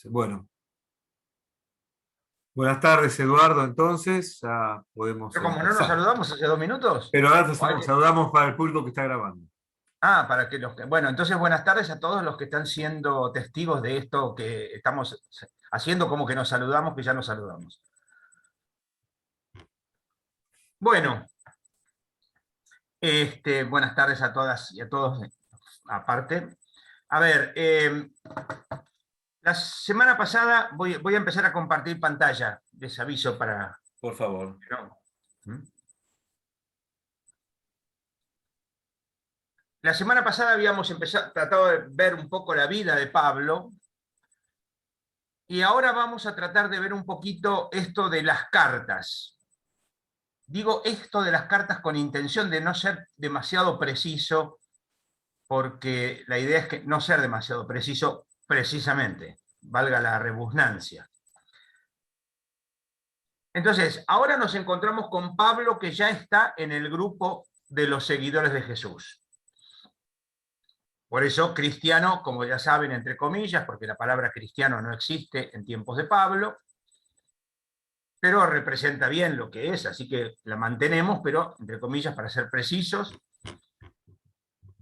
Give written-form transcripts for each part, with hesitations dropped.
Bueno, buenas tardes, Eduardo. Entonces, ya podemos Pero como no nos empezar. saludamos hace 2 minutos. Pero ahora o hay que- saludamos para el público que está grabando. para que Bueno, entonces buenas tardes a todos los que están siendo testigos de esto que estamos haciendo, como que nos saludamos, que ya nos saludamos. Bueno, buenas tardes a todas y a todos aparte. A ver, la semana pasada voy a empezar a compartir pantalla, les aviso para... Por favor. ¿no? ¿Mm? La semana pasada habíamos tratado de ver un poco la vida de Pablo, y ahora vamos a tratar de ver un poquito esto de las cartas. Digo esto de las cartas con intención de no ser demasiado preciso, porque la idea es que no ser demasiado preciso precisamente, valga la rebusnancia. Entonces, ahora nos encontramos con Pablo, que ya está en el grupo de los seguidores de Jesús. Por eso cristiano, como ya saben, entre comillas, porque la palabra cristiano no existe en tiempos de Pablo, pero representa bien lo que es, así que la mantenemos, pero entre comillas para ser precisos.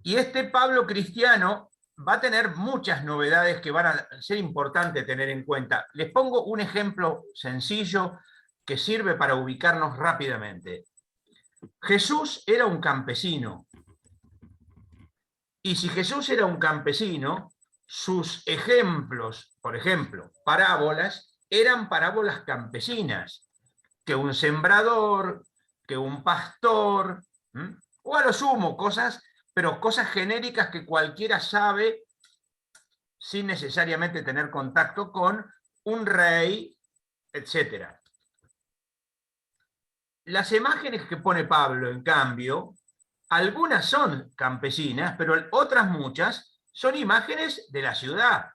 Y este Pablo cristiano va a tener muchas novedades que van a ser importantes tener en cuenta. Les pongo un ejemplo sencillo que sirve para ubicarnos rápidamente. Jesús era un campesino. Y si Jesús era un campesino, sus ejemplos, por ejemplo, parábolas, eran parábolas campesinas, que un sembrador, que un pastor, o a lo sumo cosas, pero cosas genéricas que cualquiera sabe sin necesariamente tener contacto con un rey, etc. Las imágenes que pone Pablo, en cambio, algunas son campesinas, pero otras muchas son imágenes de la ciudad,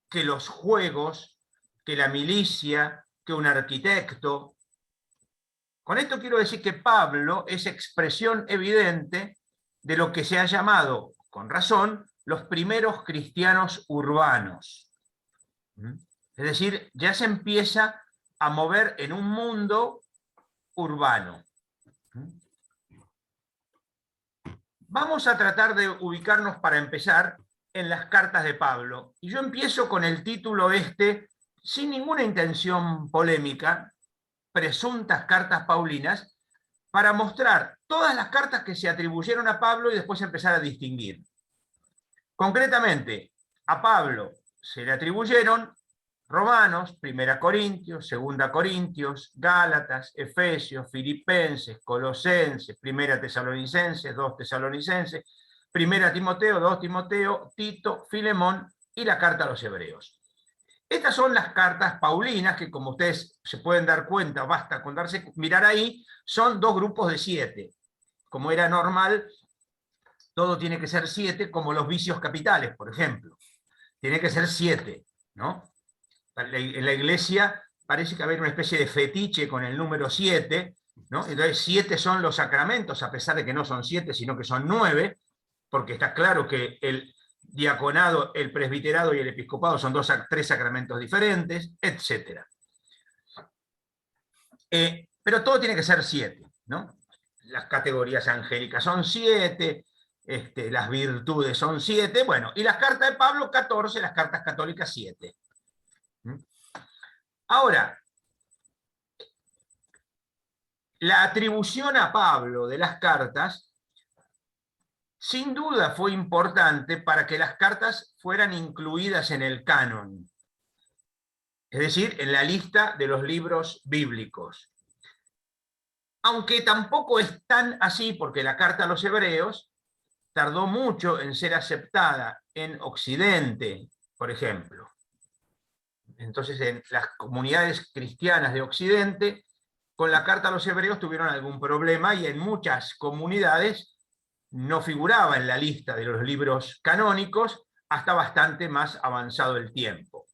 que los juegos, que la milicia, que un arquitecto. Con esto quiero decir que Pablo es expresión evidente de lo que se ha llamado, con razón, los primeros cristianos urbanos. Es decir, ya se empieza a mover en un mundo urbano. Vamos a tratar de ubicarnos para empezar en las cartas de Pablo. Y yo empiezo con el título sin ninguna intención polémica, presuntas cartas paulinas, para mostrar todas las cartas que se atribuyeron a Pablo y después empezar a distinguir. Concretamente, a Pablo se le atribuyeron Romanos, 1 Corintios, 2 Corintios, Gálatas, Efesios, Filipenses, Colosenses, 1 Tesalonicenses, 2 Tesalonicenses, 1 Timoteo, 2 Timoteo, Tito, Filemón y la carta a los Hebreos. Estas son las cartas paulinas que, como ustedes se pueden dar cuenta, basta con mirar ahí, son dos grupos de 7. Como era normal, todo tiene que ser 7, como los vicios capitales, por ejemplo. Tiene que ser 7, ¿no? En la iglesia parece que hay una especie de fetiche con el número 7, ¿no? Entonces 7 son los sacramentos, a pesar de que no son 7, sino que son 9, porque está claro que el diaconado, el presbiterado y el episcopado son 3 sacramentos diferentes, etc. Pero todo tiene que ser 7, ¿no? Las categorías angélicas son 7, las virtudes son 7, bueno, y las cartas de Pablo 14, las cartas católicas 7. Ahora, la atribución a Pablo de las cartas sin duda fue importante para que las cartas fueran incluidas en el canon, es decir, en la lista de los libros bíblicos. Aunque tampoco es tan así, porque la carta a los Hebreos tardó mucho en ser aceptada en Occidente, por ejemplo. Entonces, en las comunidades cristianas de Occidente, con la carta a los Hebreos tuvieron algún problema, y en muchas comunidades no figuraba en la lista de los libros canónicos hasta bastante más avanzado el tiempo.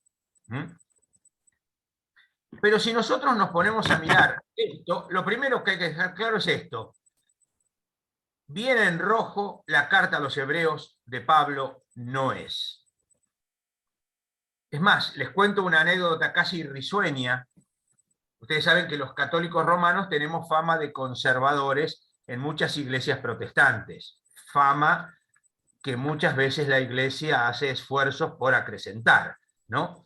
Pero si nosotros nos ponemos a mirar esto, lo primero que hay que dejar claro es esto. Viene en rojo, la carta a los Hebreos de Pablo no es. Es más, les cuento una anécdota casi risueña. Ustedes saben que los católicos romanos tenemos fama de conservadores en muchas iglesias protestantes. Fama que muchas veces la iglesia hace esfuerzos por acrecentar, ¿no?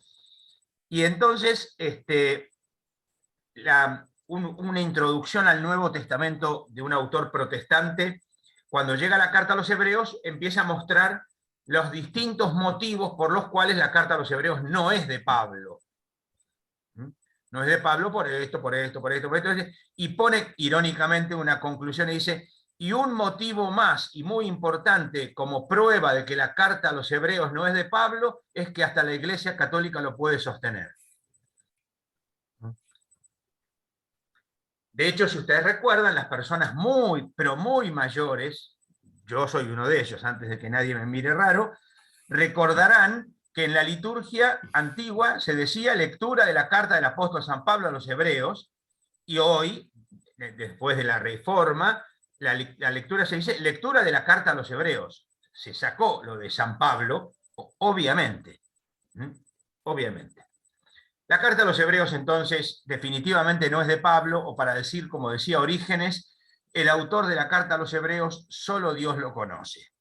Y entonces, una introducción al Nuevo Testamento de un autor protestante, cuando llega la carta a los hebreos, empieza a mostrar los distintos motivos por los cuales la carta a los hebreos no es de Pablo. No es de Pablo por esto, por esto, por esto, por esto, y pone irónicamente una conclusión y dice, y un motivo más y muy importante como prueba de que la carta a los hebreos no es de Pablo, es que hasta la Iglesia Católica lo puede sostener. De hecho, si ustedes recuerdan, las personas muy, pero muy mayores, yo soy uno de ellos, antes de que nadie me mire raro, recordarán que en la liturgia antigua se decía lectura de la carta del apóstol San Pablo a los hebreos, y hoy, después de la Reforma, la lectura se dice lectura de la carta a los hebreos. Se sacó lo de San Pablo, obviamente. Obviamente. La carta a los hebreos, entonces, definitivamente no es de Pablo, o para decir, como decía Orígenes, el autor de la carta a los hebreos, solo Dios lo conoce.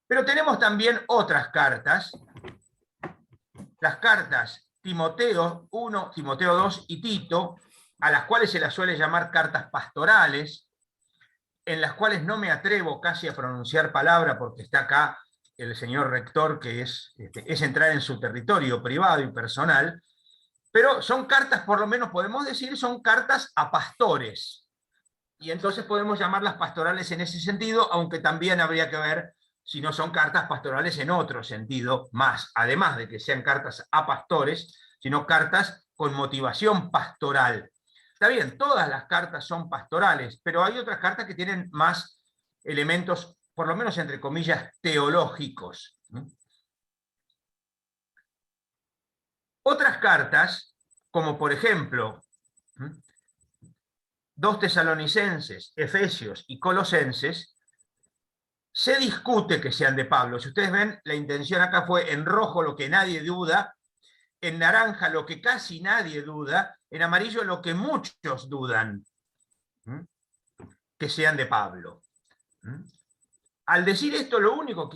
Pero tenemos también otras cartas, las cartas Timoteo 1, Timoteo 2 y Tito, a las cuales se las suele llamar cartas pastorales, en las cuales no me atrevo casi a pronunciar palabra porque está acá el señor rector, que es entrar en su territorio privado y personal, pero son cartas, por lo menos podemos decir, son cartas a pastores. Y entonces podemos llamarlas pastorales en ese sentido, aunque también habría que ver si no son cartas pastorales en otro sentido más, además de que sean cartas a pastores, sino cartas con motivación pastoral. Está bien, todas las cartas son pastorales, pero hay otras cartas que tienen más elementos, por lo menos entre comillas, teológicos. Otras cartas, como por ejemplo 2 Tesalonicenses, Efesios y Colosenses, se discute que sean de Pablo. Si ustedes ven, la intención acá fue en rojo lo que nadie duda, en naranja lo que casi nadie duda, en amarillo lo que muchos dudan que sean de Pablo. Al decir esto, lo único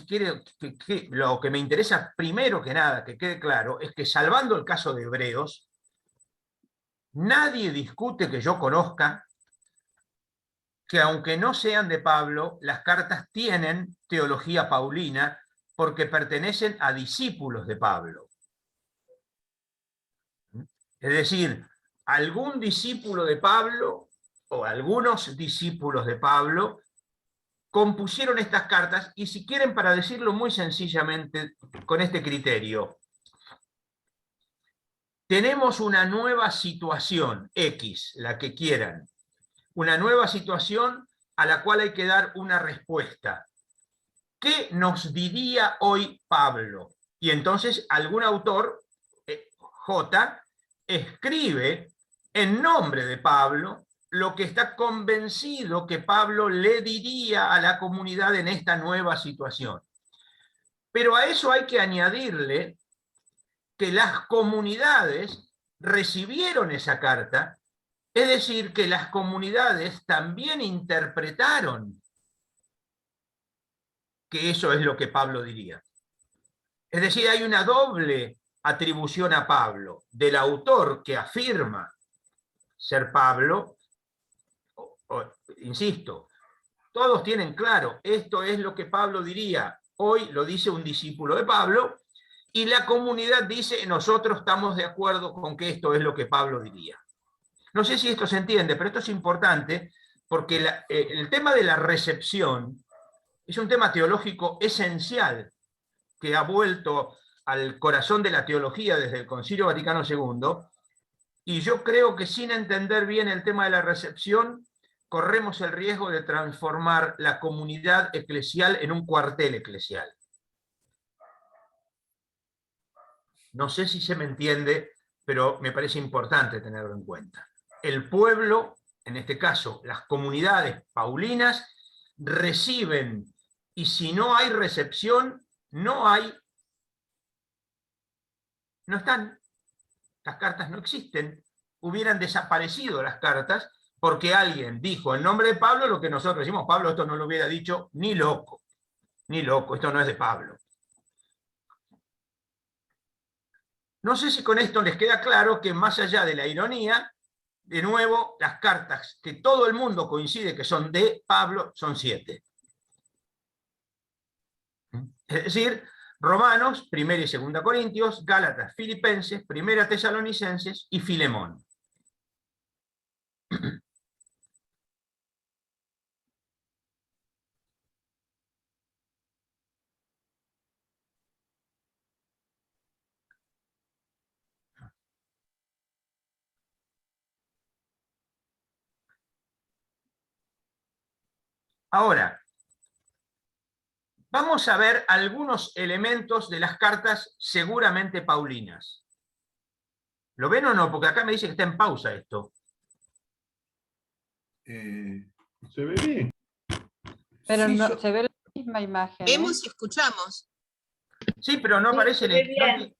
lo que me interesa primero que nada que quede claro es que, salvando el caso de Hebreos, nadie discute que yo conozca que, aunque no sean de Pablo, las cartas tienen teología paulina porque pertenecen a discípulos de Pablo. Es decir, algún discípulo de Pablo o algunos discípulos de Pablo compusieron estas cartas, y si quieren, para decirlo muy sencillamente con este criterio, tenemos una nueva situación, X, la que quieran, una nueva situación a la cual hay que dar una respuesta. ¿Qué nos diría hoy Pablo? Y entonces algún autor, J, escribe en nombre de Pablo lo que está convencido que Pablo le diría a la comunidad en esta nueva situación. Pero a eso hay que añadirle que las comunidades recibieron esa carta, es decir, que las comunidades también interpretaron que eso es lo que Pablo diría. Es decir, hay una doble atribución a Pablo, del autor que afirma ser Pablo, insisto, todos tienen claro, esto es lo que Pablo diría, hoy lo dice un discípulo de Pablo, y la comunidad dice, nosotros estamos de acuerdo con que esto es lo que Pablo diría. No sé si esto se entiende, pero esto es importante porque el tema de la recepción es un tema teológico esencial que ha vuelto al corazón de la teología desde el Concilio Vaticano II, y yo creo que sin entender bien el tema de la recepción, corremos el riesgo de transformar la comunidad eclesial en un cuartel eclesial. No sé si se me entiende, pero me parece importante tenerlo en cuenta. El pueblo, en este caso las comunidades paulinas, reciben, y si no hay recepción, no hay no están. Las cartas no existen. Hubieran desaparecido las cartas porque alguien dijo en nombre de Pablo lo que nosotros decimos: Pablo esto no lo hubiera dicho ni loco, esto no es de Pablo. No sé si con esto les queda claro que más allá de la ironía, de nuevo, las cartas que todo el mundo coincide que son de Pablo son 7. Es decir, Romanos, 1 y 2 Corintios, Gálatas, Filipenses, 1 Tesalonicenses y Filemón. Ahora, vamos a ver algunos elementos de las cartas seguramente paulinas. ¿Lo ven o no? Porque acá me dice que está en pausa esto. Se ve bien. Pero Sí, no, yo- se ve la misma imagen. ¿eh? Vemos y escuchamos. Sí, pero no Sí, aparece se ve el... bien.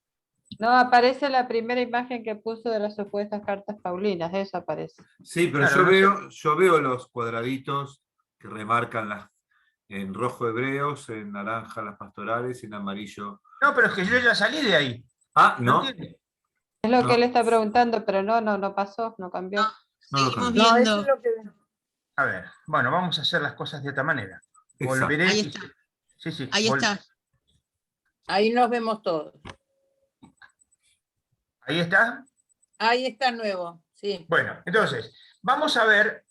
No, aparece la primera imagen que puso de las supuestas cartas paulinas, eso aparece. Sí, pero Claro, no sé. yo veo los cuadraditos que remarcan en rojo hebreos, en naranja las pastorales y en amarillo. No, pero es que yo ya salí de ahí. Ah, ¿No no, entiende? Es lo No. que él está preguntando, pero no pasó, no cambió. No, No lo seguimos cambié. No, eso viendo. es lo que... A ver, bueno, vamos a hacer las cosas de otra manera. Exacto. Volveré. Ahí y- está. Sí, sí. Ahí está. Ahí nos vemos todos. Ahí está. Ahí está nuevo, sí. Bueno, entonces, vamos a ver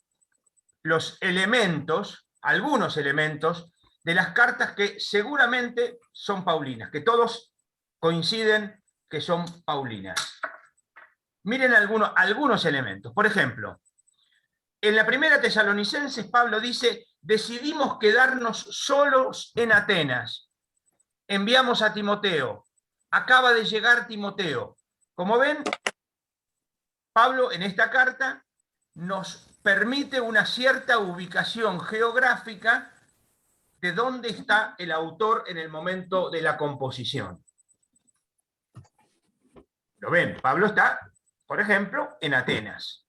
los elementos, algunos elementos, de las cartas que seguramente son paulinas, que todos coinciden que son paulinas. Miren algunos elementos. Por ejemplo, en la primera Tesalonicenses, Pablo dice: decidimos quedarnos solos en Atenas. Enviamos a Timoteo. Acaba de llegar Timoteo. Como ven, Pablo en esta carta nos permite una cierta ubicación geográfica de dónde está el autor en el momento de la composición. ¿Lo ven? Pablo está, por ejemplo, en Atenas.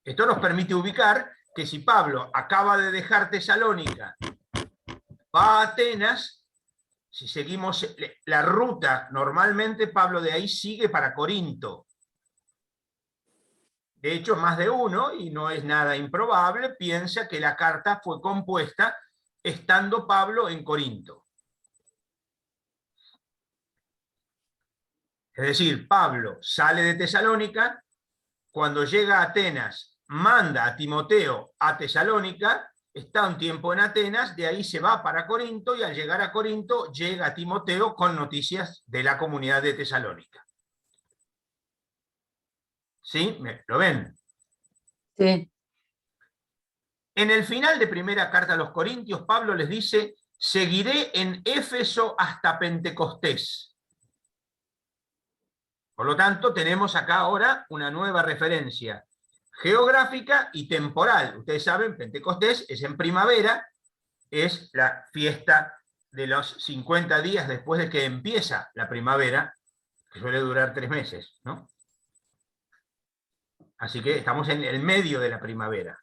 Esto nos permite ubicar que si Pablo acaba de dejar Tesalónica, va a Atenas, si seguimos la ruta, normalmente Pablo de ahí sigue para Corinto. De hecho, más de uno, y no es nada improbable, piensa que la carta fue compuesta estando Pablo en Corinto. Es decir, Pablo sale de Tesalónica, cuando llega a Atenas, manda a Timoteo a Tesalónica, está un tiempo en Atenas, de ahí se va para Corinto, y al llegar a Corinto llega Timoteo con noticias de la comunidad de Tesalónica. ¿Sí? ¿Lo ven? Sí. En el final de primera carta a los Corintios, Pablo les dice: seguiré en Éfeso hasta Pentecostés. Por lo tanto, tenemos acá ahora una nueva referencia geográfica y temporal. Ustedes saben, Pentecostés es en primavera, es la fiesta de los 50 días después de que empieza la primavera, que suele durar 3 meses, ¿no? Así que estamos en el medio de la primavera.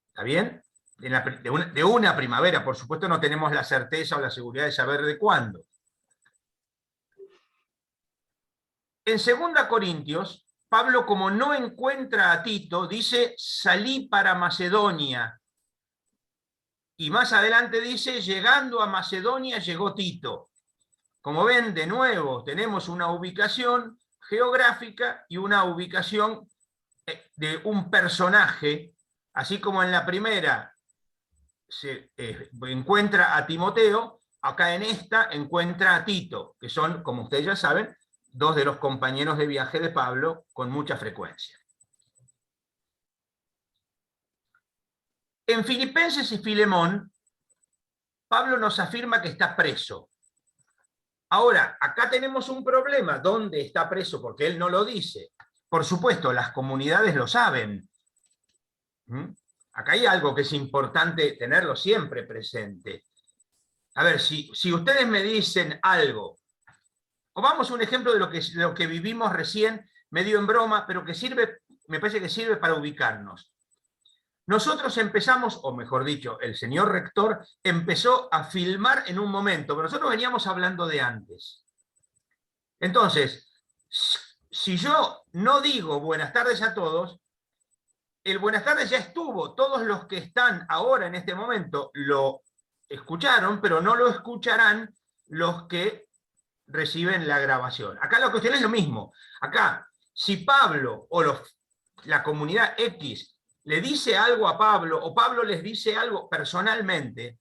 ¿Está bien? De una primavera, por supuesto no tenemos la certeza o la seguridad de saber de cuándo. En 2 Corintios, Pablo, como no encuentra a Tito, dice: salí para Macedonia. Y más adelante dice: llegando a Macedonia llegó Tito. Como ven, de nuevo, tenemos una ubicación geográfica y una ubicación de un personaje, así como en la primera se encuentra a Timoteo, acá en esta encuentra a Tito, que son, como ustedes ya saben, 2 de los compañeros de viaje de Pablo con mucha frecuencia. En Filipenses y Filemón, Pablo nos afirma que está preso. Ahora, acá tenemos un problema. ¿Dónde está preso? Porque él no lo dice. Por supuesto, las comunidades lo saben. Acá hay algo que es importante tenerlo siempre presente. A ver, si ustedes me dicen algo, o vamos a un ejemplo de lo que vivimos recién, medio en broma, pero que sirve, me parece que sirve para ubicarnos. Nosotros empezamos, o mejor dicho, el señor rector empezó a filmar en un momento, pero nosotros veníamos hablando de antes. Entonces, si yo no digo buenas tardes a todos, el buenas tardes ya estuvo, todos los que están ahora en este momento lo escucharon, pero no lo escucharán los que reciben la grabación. Acá la cuestión es lo mismo. Acá, si Pablo o la comunidad X le dice algo a Pablo, o Pablo les dice algo personalmente,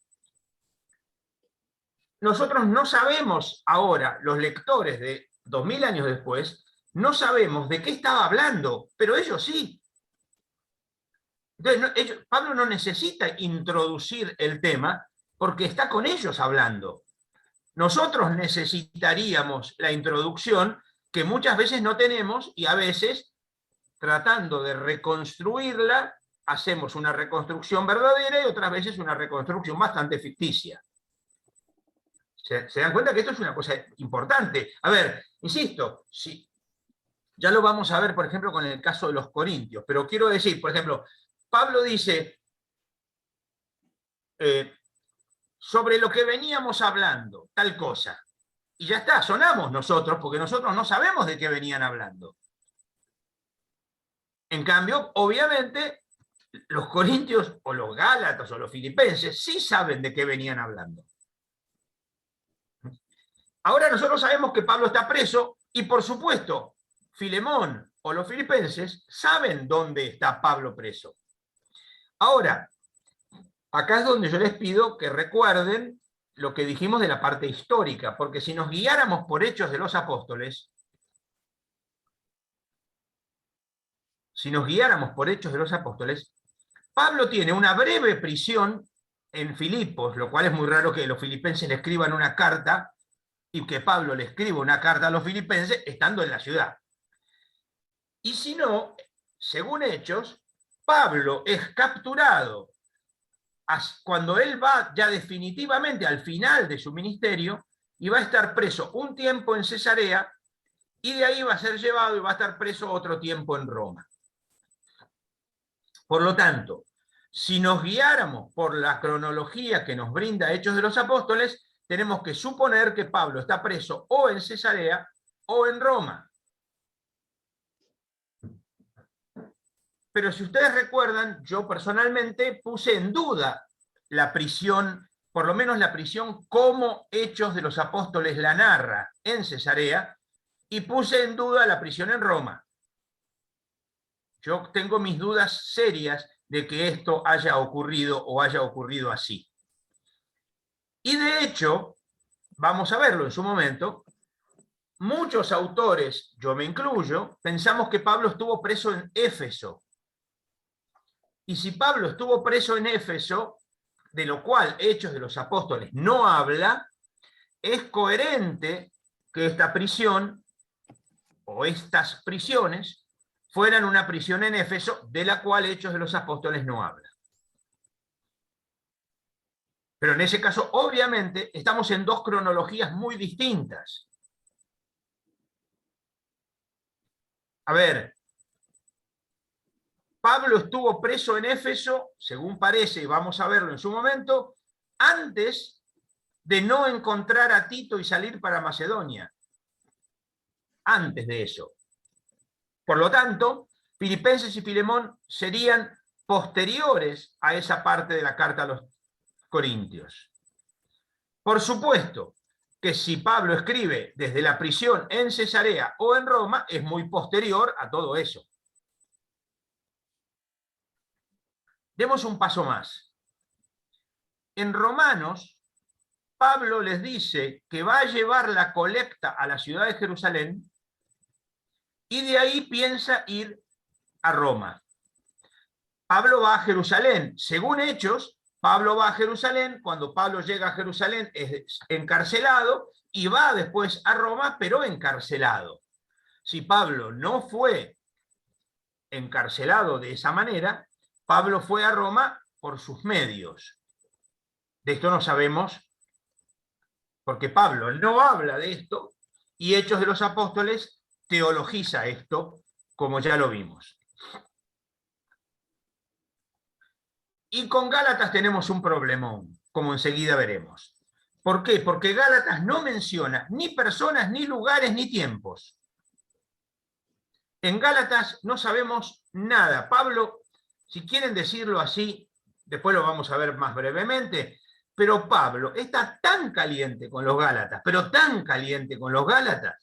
nosotros no sabemos ahora, los lectores de 2000 años después, no sabemos de qué estaba hablando, pero ellos sí. Entonces, Pablo no necesita introducir el tema porque está con ellos hablando. Nosotros necesitaríamos la introducción que muchas veces no tenemos y a veces, tratando de reconstruirla, hacemos una reconstrucción verdadera y otras veces una reconstrucción bastante ficticia. ¿Se dan cuenta que esto es una cosa importante? A ver, insisto, ya lo vamos a ver, por ejemplo, con el caso de los corintios, pero quiero decir, por ejemplo, Pablo dice, sobre lo que veníamos hablando, tal cosa, y ya está, sonamos nosotros, porque nosotros no sabemos de qué venían hablando. En cambio, obviamente, los corintios, o los gálatas, o los filipenses, sí saben de qué venían hablando. Ahora nosotros sabemos que Pablo está preso, y por supuesto, Filemón o los filipenses saben dónde está Pablo preso. Ahora, acá es donde yo les pido que recuerden lo que dijimos de la parte histórica, porque si nos guiáramos por Hechos de los Apóstoles, Pablo tiene una breve prisión en Filipos, lo cual es muy raro que los filipenses le escriban una carta y que Pablo le escriba una carta a los filipenses estando en la ciudad. Y si no, según Hechos, Pablo es capturado cuando él va ya definitivamente al final de su ministerio y va a estar preso un tiempo en Cesarea y de ahí va a ser llevado y va a estar preso otro tiempo en Roma. Por lo tanto, si nos guiáramos por la cronología que nos brinda Hechos de los Apóstoles, tenemos que suponer que Pablo está preso o en Cesarea o en Roma. Pero si ustedes recuerdan, yo personalmente puse en duda la prisión, por lo menos la prisión como Hechos de los Apóstoles la narra en Cesarea, y puse en duda la prisión en Roma. Yo tengo mis dudas serias de que esto haya ocurrido o haya ocurrido así. Y de hecho, vamos a verlo en su momento, muchos autores, yo me incluyo, pensamos que Pablo estuvo preso en Éfeso. Y si Pablo estuvo preso en Éfeso, de lo cual Hechos de los Apóstoles no habla, es coherente que esta prisión, o estas prisiones, fueran una prisión en Éfeso, de la cual Hechos de los Apóstoles no habla. Pero en ese caso, obviamente, estamos en dos cronologías muy distintas. A ver, Pablo estuvo preso en Éfeso, según parece, y vamos a verlo en su momento, antes de no encontrar a Tito y salir para Macedonia. Antes de eso. Por lo tanto, Filipenses y Filemón serían posteriores a esa parte de la carta a los Corintios. Por supuesto que si Pablo escribe desde la prisión en Cesarea o en Roma, es muy posterior a todo eso. Demos un paso más. En Romanos, Pablo les dice que va a llevar la colecta a la ciudad de Jerusalén y de ahí piensa ir a Roma. Pablo va a Jerusalén. Según Hechos, Pablo va a Jerusalén. Cuando Pablo llega a Jerusalén es encarcelado y va después a Roma, pero encarcelado. Si Pablo no fue encarcelado de esa manera, Pablo fue a Roma por sus medios. De esto no sabemos porque Pablo no habla de esto, y Hechos de los Apóstoles teologiza esto, como ya lo vimos. Y con Gálatas tenemos un problemón, como enseguida veremos. ¿Por qué? Porque Gálatas no menciona ni personas, ni lugares, ni tiempos. En Gálatas no sabemos nada. Pablo, si quieren decirlo así, después lo vamos a ver más brevemente, pero Pablo está tan caliente con los Gálatas, pero tan caliente con los Gálatas,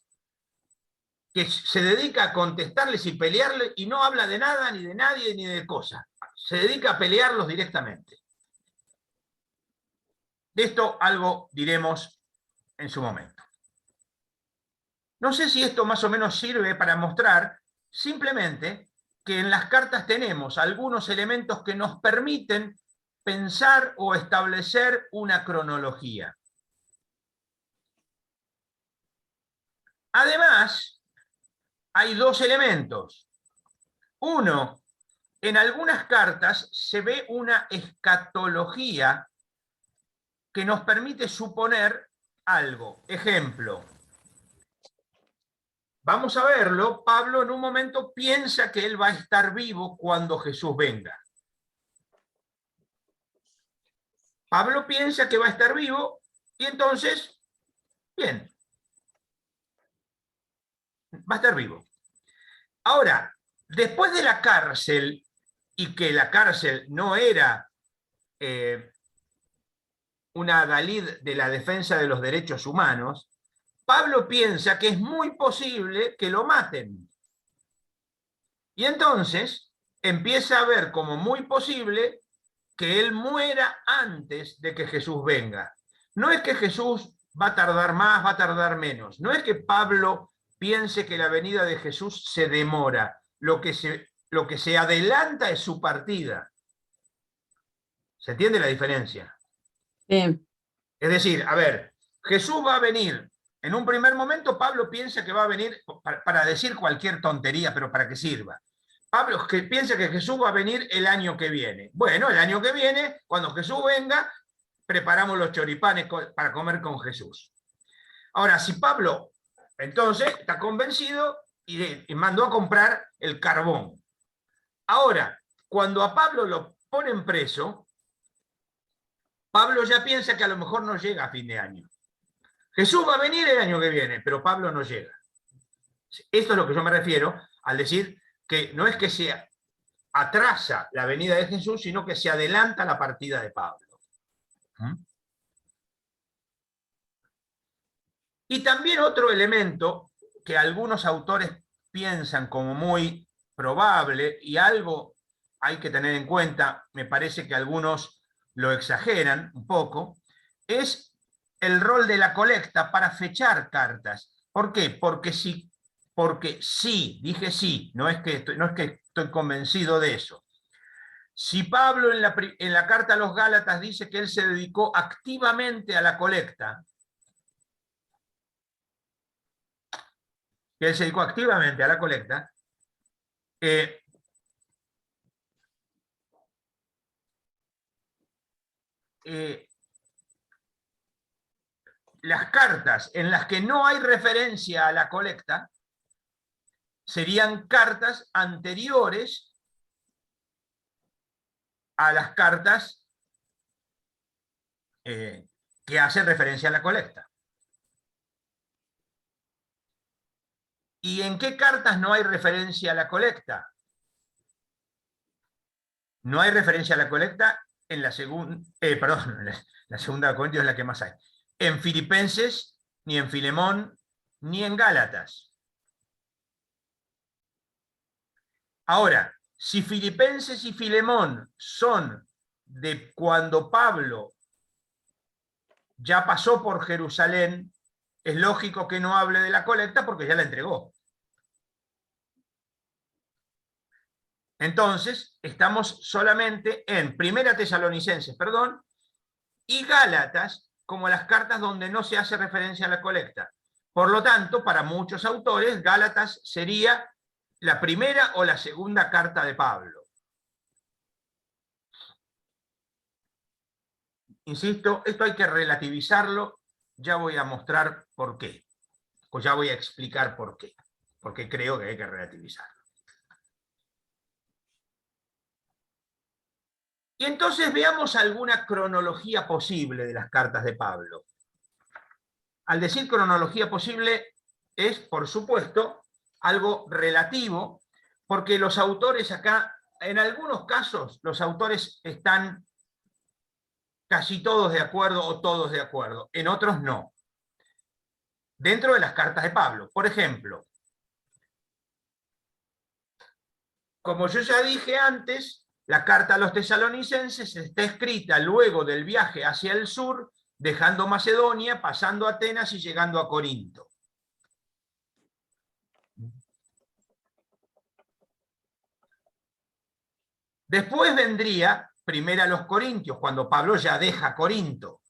que se dedica a contestarles y pelearles y no habla de nada, ni de nadie, ni de cosas. Se dedica a pelearlos directamente. De esto algo diremos en su momento. No sé si esto más o menos sirve para mostrar simplemente que en las cartas tenemos algunos elementos que nos permiten pensar o establecer una cronología. Además, hay dos elementos. Uno, en algunas cartas se ve una escatología que nos permite suponer algo. Ejemplo, vamos a verlo, Pablo en un momento piensa que él va a estar vivo cuando Jesús venga. Pablo piensa que va a estar vivo y entonces, bien, va a estar vivo. Ahora, después de la cárcel, y que la cárcel no era una adalid de la defensa de los derechos humanos, Pablo piensa que es muy posible que lo maten. Y entonces empieza a ver como muy posible que él muera antes de que Jesús venga. No es que Jesús va a tardar más, va a tardar menos. No es que Pablo piense que la venida de Jesús se demora. Lo que se adelanta es su partida. ¿Se entiende la diferencia? Sí. Es decir, a ver, Jesús va a venir. En un primer momento Pablo piensa que va a venir para decir cualquier tontería, pero para que sirva. Pablo piensa que Jesús va a venir el año que viene. Bueno, el año que viene, cuando Jesús venga, preparamos los choripanes para comer con Jesús. Ahora, si Pablo entonces está convencido y mandó a comprar el carbón. Ahora, cuando a Pablo lo ponen preso, Pablo ya piensa que a lo mejor no llega a fin de año. Jesús va a venir el año que viene, pero Pablo no llega. Esto es lo que yo me refiero al decir que no es que se atrasa la venida de Jesús, sino que se adelanta la partida de Pablo. Y también otro elemento que algunos autores piensan como muy probable, y algo hay que tener en cuenta, me parece que algunos lo exageran un poco, es el rol de la colecta para fechar cartas. ¿Por qué? Porque sí, dije sí, no es que estoy convencido de eso. Si Pablo en la carta a los Gálatas dice que él se dedicó activamente a la colecta, las cartas en las que no hay referencia a la colecta serían cartas anteriores a las cartas que hacen referencia a la colecta. ¿Y en qué cartas no hay referencia a la colecta? No hay referencia a la colecta en la segunda, la segunda de Corintios es la que más hay. En Filipenses, ni en Filemón, ni en Gálatas. Ahora, si Filipenses y Filemón son de cuando Pablo ya pasó por Jerusalén, es lógico que no hable de la colecta porque ya la entregó. Entonces, estamos solamente en Primera Tesalonicenses, y Gálatas, como las cartas donde no se hace referencia a la colecta. Por lo tanto, para muchos autores, Gálatas sería la primera o la segunda carta de Pablo. Insisto, esto hay que relativizarlo ya voy a mostrar por qué, o ya voy a explicar por qué, porque creo que hay que relativizarlo. Y entonces veamos alguna cronología posible de las cartas de Pablo. Al decir cronología posible es, por supuesto, algo relativo, porque los autores acá, en algunos casos, los autores están casi todos de acuerdo o todos de acuerdo, en otros no. Dentro de las cartas de Pablo. Por ejemplo, como yo ya dije antes, la carta a los tesalonicenses está escrita luego del viaje hacia el sur, dejando Macedonia, pasando a Atenas y llegando a Corinto. Después vendría primero a los Corintios, cuando Pablo ya deja Corinto.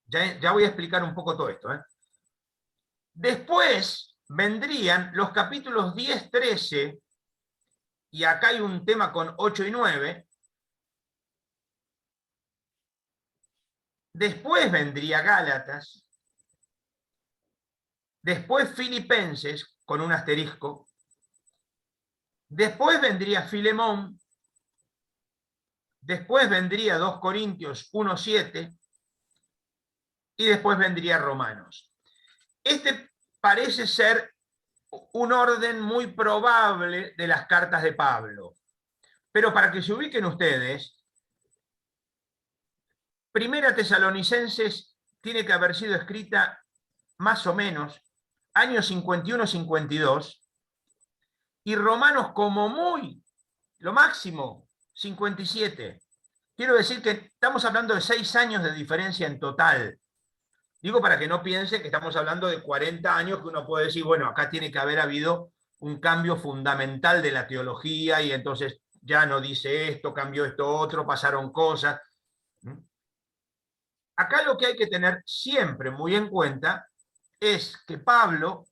Ya voy a explicar un poco todo esto. Después vendrían los capítulos 10, 13, y acá hay un tema con 8 y 9. Después vendría Gálatas. Después Filipenses, con un asterisco. Después vendría Filemón. Después vendría 2 Corintios 1, 7. Y después vendría Romanos. Este parece ser un orden muy probable de las cartas de Pablo. Pero para que se ubiquen ustedes, Primera Tesalonicenses tiene que haber sido escrita más o menos años 51-52, y Romanos como muy, lo máximo, 57. Quiero decir que estamos hablando de 6 años de diferencia en total. Digo para que no piensen que estamos hablando de 40 años, que uno puede decir, bueno, acá tiene que haber habido un cambio fundamental de la teología y entonces ya no dice esto, cambió esto otro, pasaron cosas. Acá lo que hay que tener siempre muy en cuenta es que Pablo,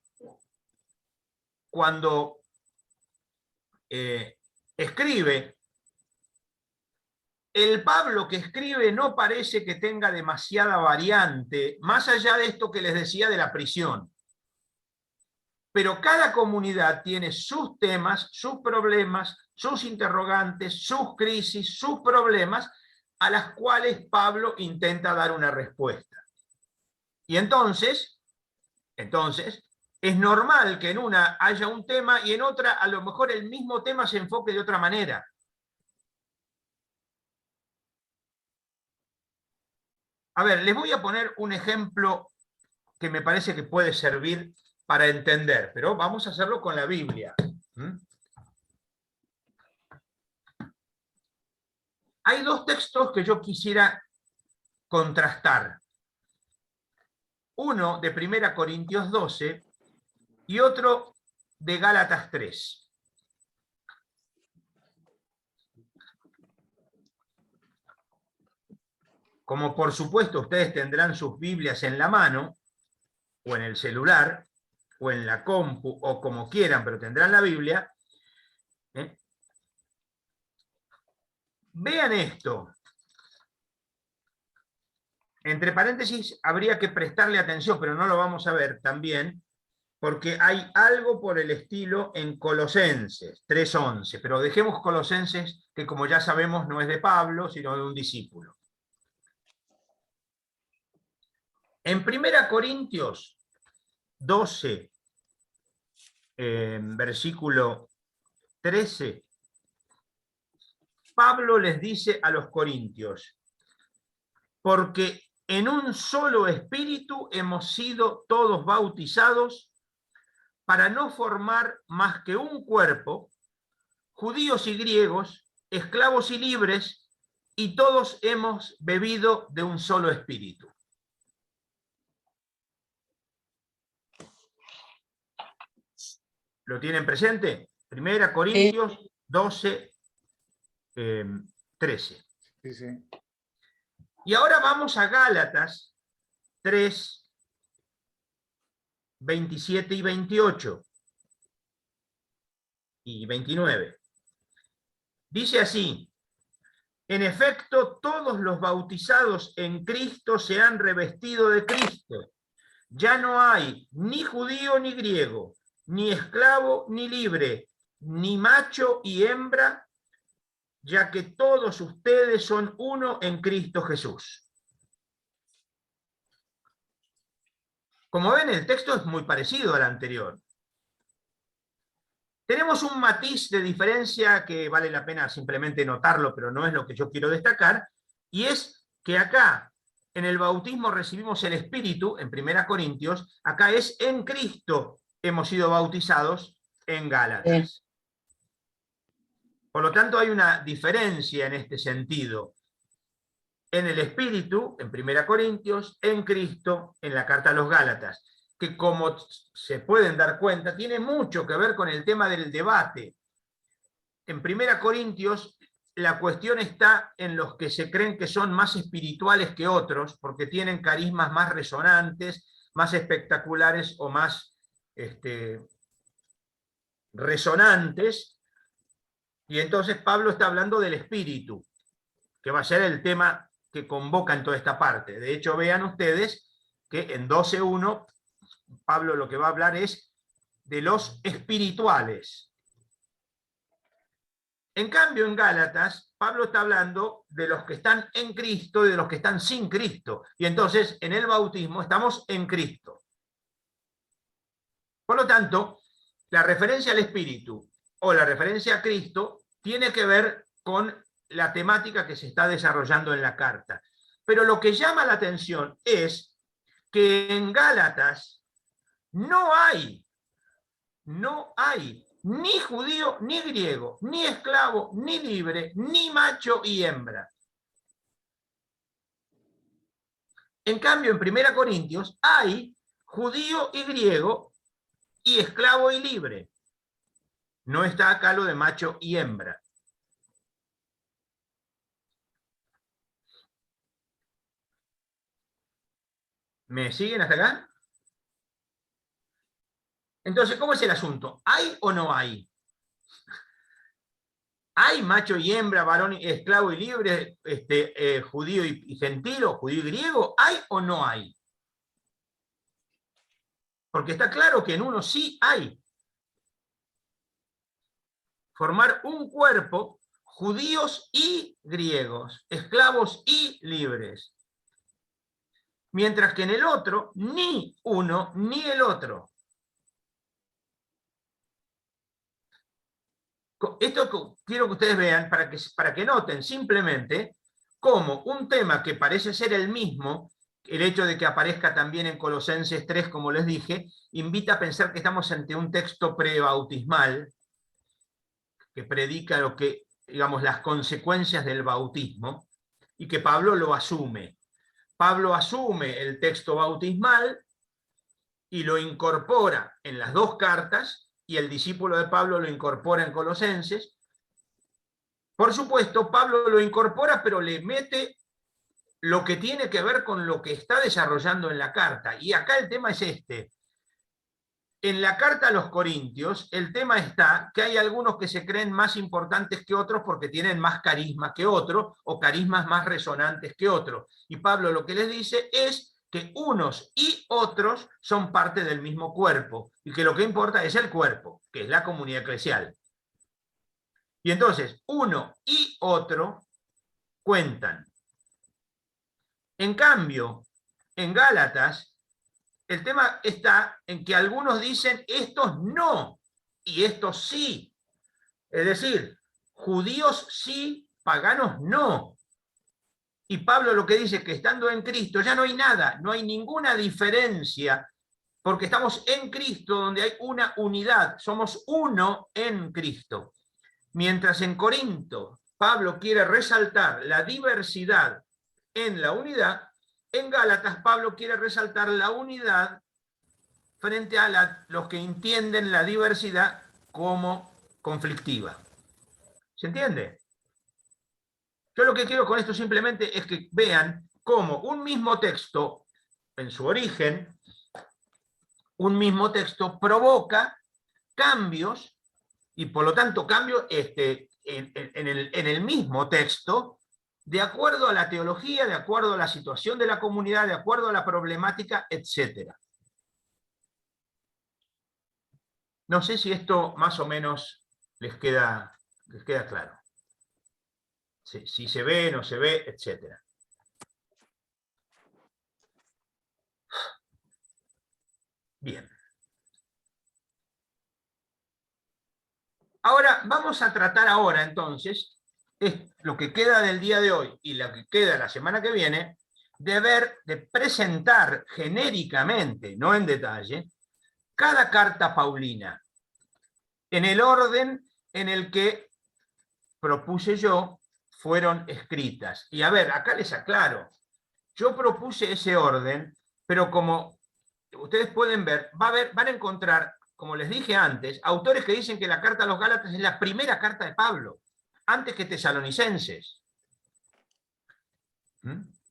cuando escribe, el Pablo que escribe no parece que tenga demasiada variante, más allá de esto que les decía de la prisión. Pero cada comunidad tiene sus temas, sus problemas, sus interrogantes, sus crisis, sus problemas, a las cuales Pablo intenta dar una respuesta. Y entonces, es normal que en una haya un tema y en otra a lo mejor el mismo tema se enfoque de otra manera. A ver, les voy a poner un ejemplo que me parece que puede servir para entender, pero vamos a hacerlo con la Biblia. Hay 2 textos que yo quisiera contrastar. Uno de 1 Corintios 12 y otro de Gálatas 3. Como por supuesto ustedes tendrán sus Biblias en la mano, o en el celular, o en la compu, o como quieran, pero tendrán la Biblia. Vean esto. Entre paréntesis, habría que prestarle atención, pero no lo vamos a ver también, porque hay algo por el estilo en Colosenses 3:11, pero dejemos Colosenses, que como ya sabemos no es de Pablo, sino de un discípulo. En 1 Corintios 12, versículo 13, Pablo les dice a los corintios: porque en un solo espíritu hemos sido todos bautizados para no formar más que un cuerpo, judíos y griegos, esclavos y libres, y todos hemos bebido de un solo espíritu. ¿Lo tienen presente? 1 Corintios 12, 13. Sí, sí. Y ahora vamos a Gálatas 3, 27 y 28 y 29. Dice así: En efecto, todos los bautizados en Cristo se han revestido de Cristo. Ya no hay ni judío ni griego, ni esclavo ni libre, ni macho y hembra, ya que todos ustedes son uno en Cristo Jesús. Como ven, el texto es muy parecido al anterior. Tenemos un matiz de diferencia que vale la pena simplemente notarlo, pero no es lo que yo quiero destacar, y es que acá, en el bautismo recibimos el Espíritu, en 1 Corintios, acá es en Cristo hemos sido bautizados en Gálatas. Por lo tanto, hay una diferencia en este sentido. En el Espíritu, en 1 Corintios, en Cristo, en la carta a los Gálatas, que como se pueden dar cuenta, tiene mucho que ver con el tema del debate. En 1 Corintios, la cuestión está en los que se creen que son más espirituales que otros, porque tienen carismas más resonantes, más espectaculares o más resonantes, y entonces Pablo está hablando del Espíritu, que va a ser el tema que convoca en toda esta parte. De hecho, vean ustedes que en 12.1 Pablo lo que va a hablar es de los espirituales. En cambio, en Gálatas, Pablo está hablando de los que están en Cristo y de los que están sin Cristo. Y entonces, en el bautismo, estamos en Cristo. Por lo tanto, la referencia al Espíritu o la referencia a Cristo tiene que ver con la temática que se está desarrollando en la carta. Pero lo que llama la atención es que en Gálatas no hay ni judío ni griego, ni esclavo ni libre, ni macho y hembra. En cambio, en 1 Corintios hay judío y griego y esclavo y libre. No está acá lo de macho y hembra. ¿Me siguen hasta acá? Entonces, ¿cómo es el asunto? ¿Hay o no hay? ¿Hay macho y hembra, varón, esclavo y libre, judío y gentil, o judío y griego? ¿Hay o no hay? Porque está claro que en uno sí hay. Formar un cuerpo, judíos y griegos, esclavos y libres. Mientras que en el otro, ni uno ni el otro. Esto quiero que ustedes vean para que noten simplemente cómo un tema que parece ser el mismo, el hecho de que aparezca también en Colosenses 3, como les dije, invita a pensar que estamos ante un texto prebautismal que predica lo que, digamos, las consecuencias del bautismo, y que Pablo lo asume. Pablo asume el texto bautismal y lo incorpora en las dos cartas, y el discípulo de Pablo lo incorpora en Colosenses. Por supuesto, Pablo lo incorpora, pero le mete lo que tiene que ver con lo que está desarrollando en la carta. Y acá el tema es este. En la carta a los Corintios, el tema está que hay algunos que se creen más importantes que otros porque tienen más carisma que otros, o carismas más resonantes que otros. Y Pablo lo que les dice es que unos y otros son parte del mismo cuerpo, y que lo que importa es el cuerpo, que es la comunidad eclesial. Y entonces, uno y otro cuentan. En cambio, en Gálatas, el tema está en que algunos dicen estos no, y estos sí. Es decir, judíos sí, paganos no. Y Pablo lo que dice es que estando en Cristo ya no hay nada, no hay ninguna diferencia, porque estamos en Cristo donde hay una unidad, somos uno en Cristo. Mientras en Corinto Pablo quiere resaltar la diversidad en la unidad, en Gálatas Pablo quiere resaltar la unidad frente a los que entienden la diversidad como conflictiva. ¿Se entiende? Yo lo que quiero con esto simplemente es que vean cómo un mismo texto, en su origen, un mismo texto provoca cambios, y por lo tanto cambios en el mismo texto, de acuerdo a la teología, de acuerdo a la situación de la comunidad, de acuerdo a la problemática, etc. No sé si esto más o menos les queda claro. Si se ve, no se ve, etc. Bien. Ahora, vamos a tratar ahora, entonces, lo que queda del día de hoy y lo que queda la semana que viene, de presentar genéricamente, no en detalle, cada carta paulina en el orden en el que propuse yo fueron escritas. Y a ver, acá les aclaro, yo propuse ese orden, pero como ustedes pueden ver, van a encontrar, como les dije antes, autores que dicen que la carta a los Gálatas es la primera carta de Pablo, antes que Tesalonicenses.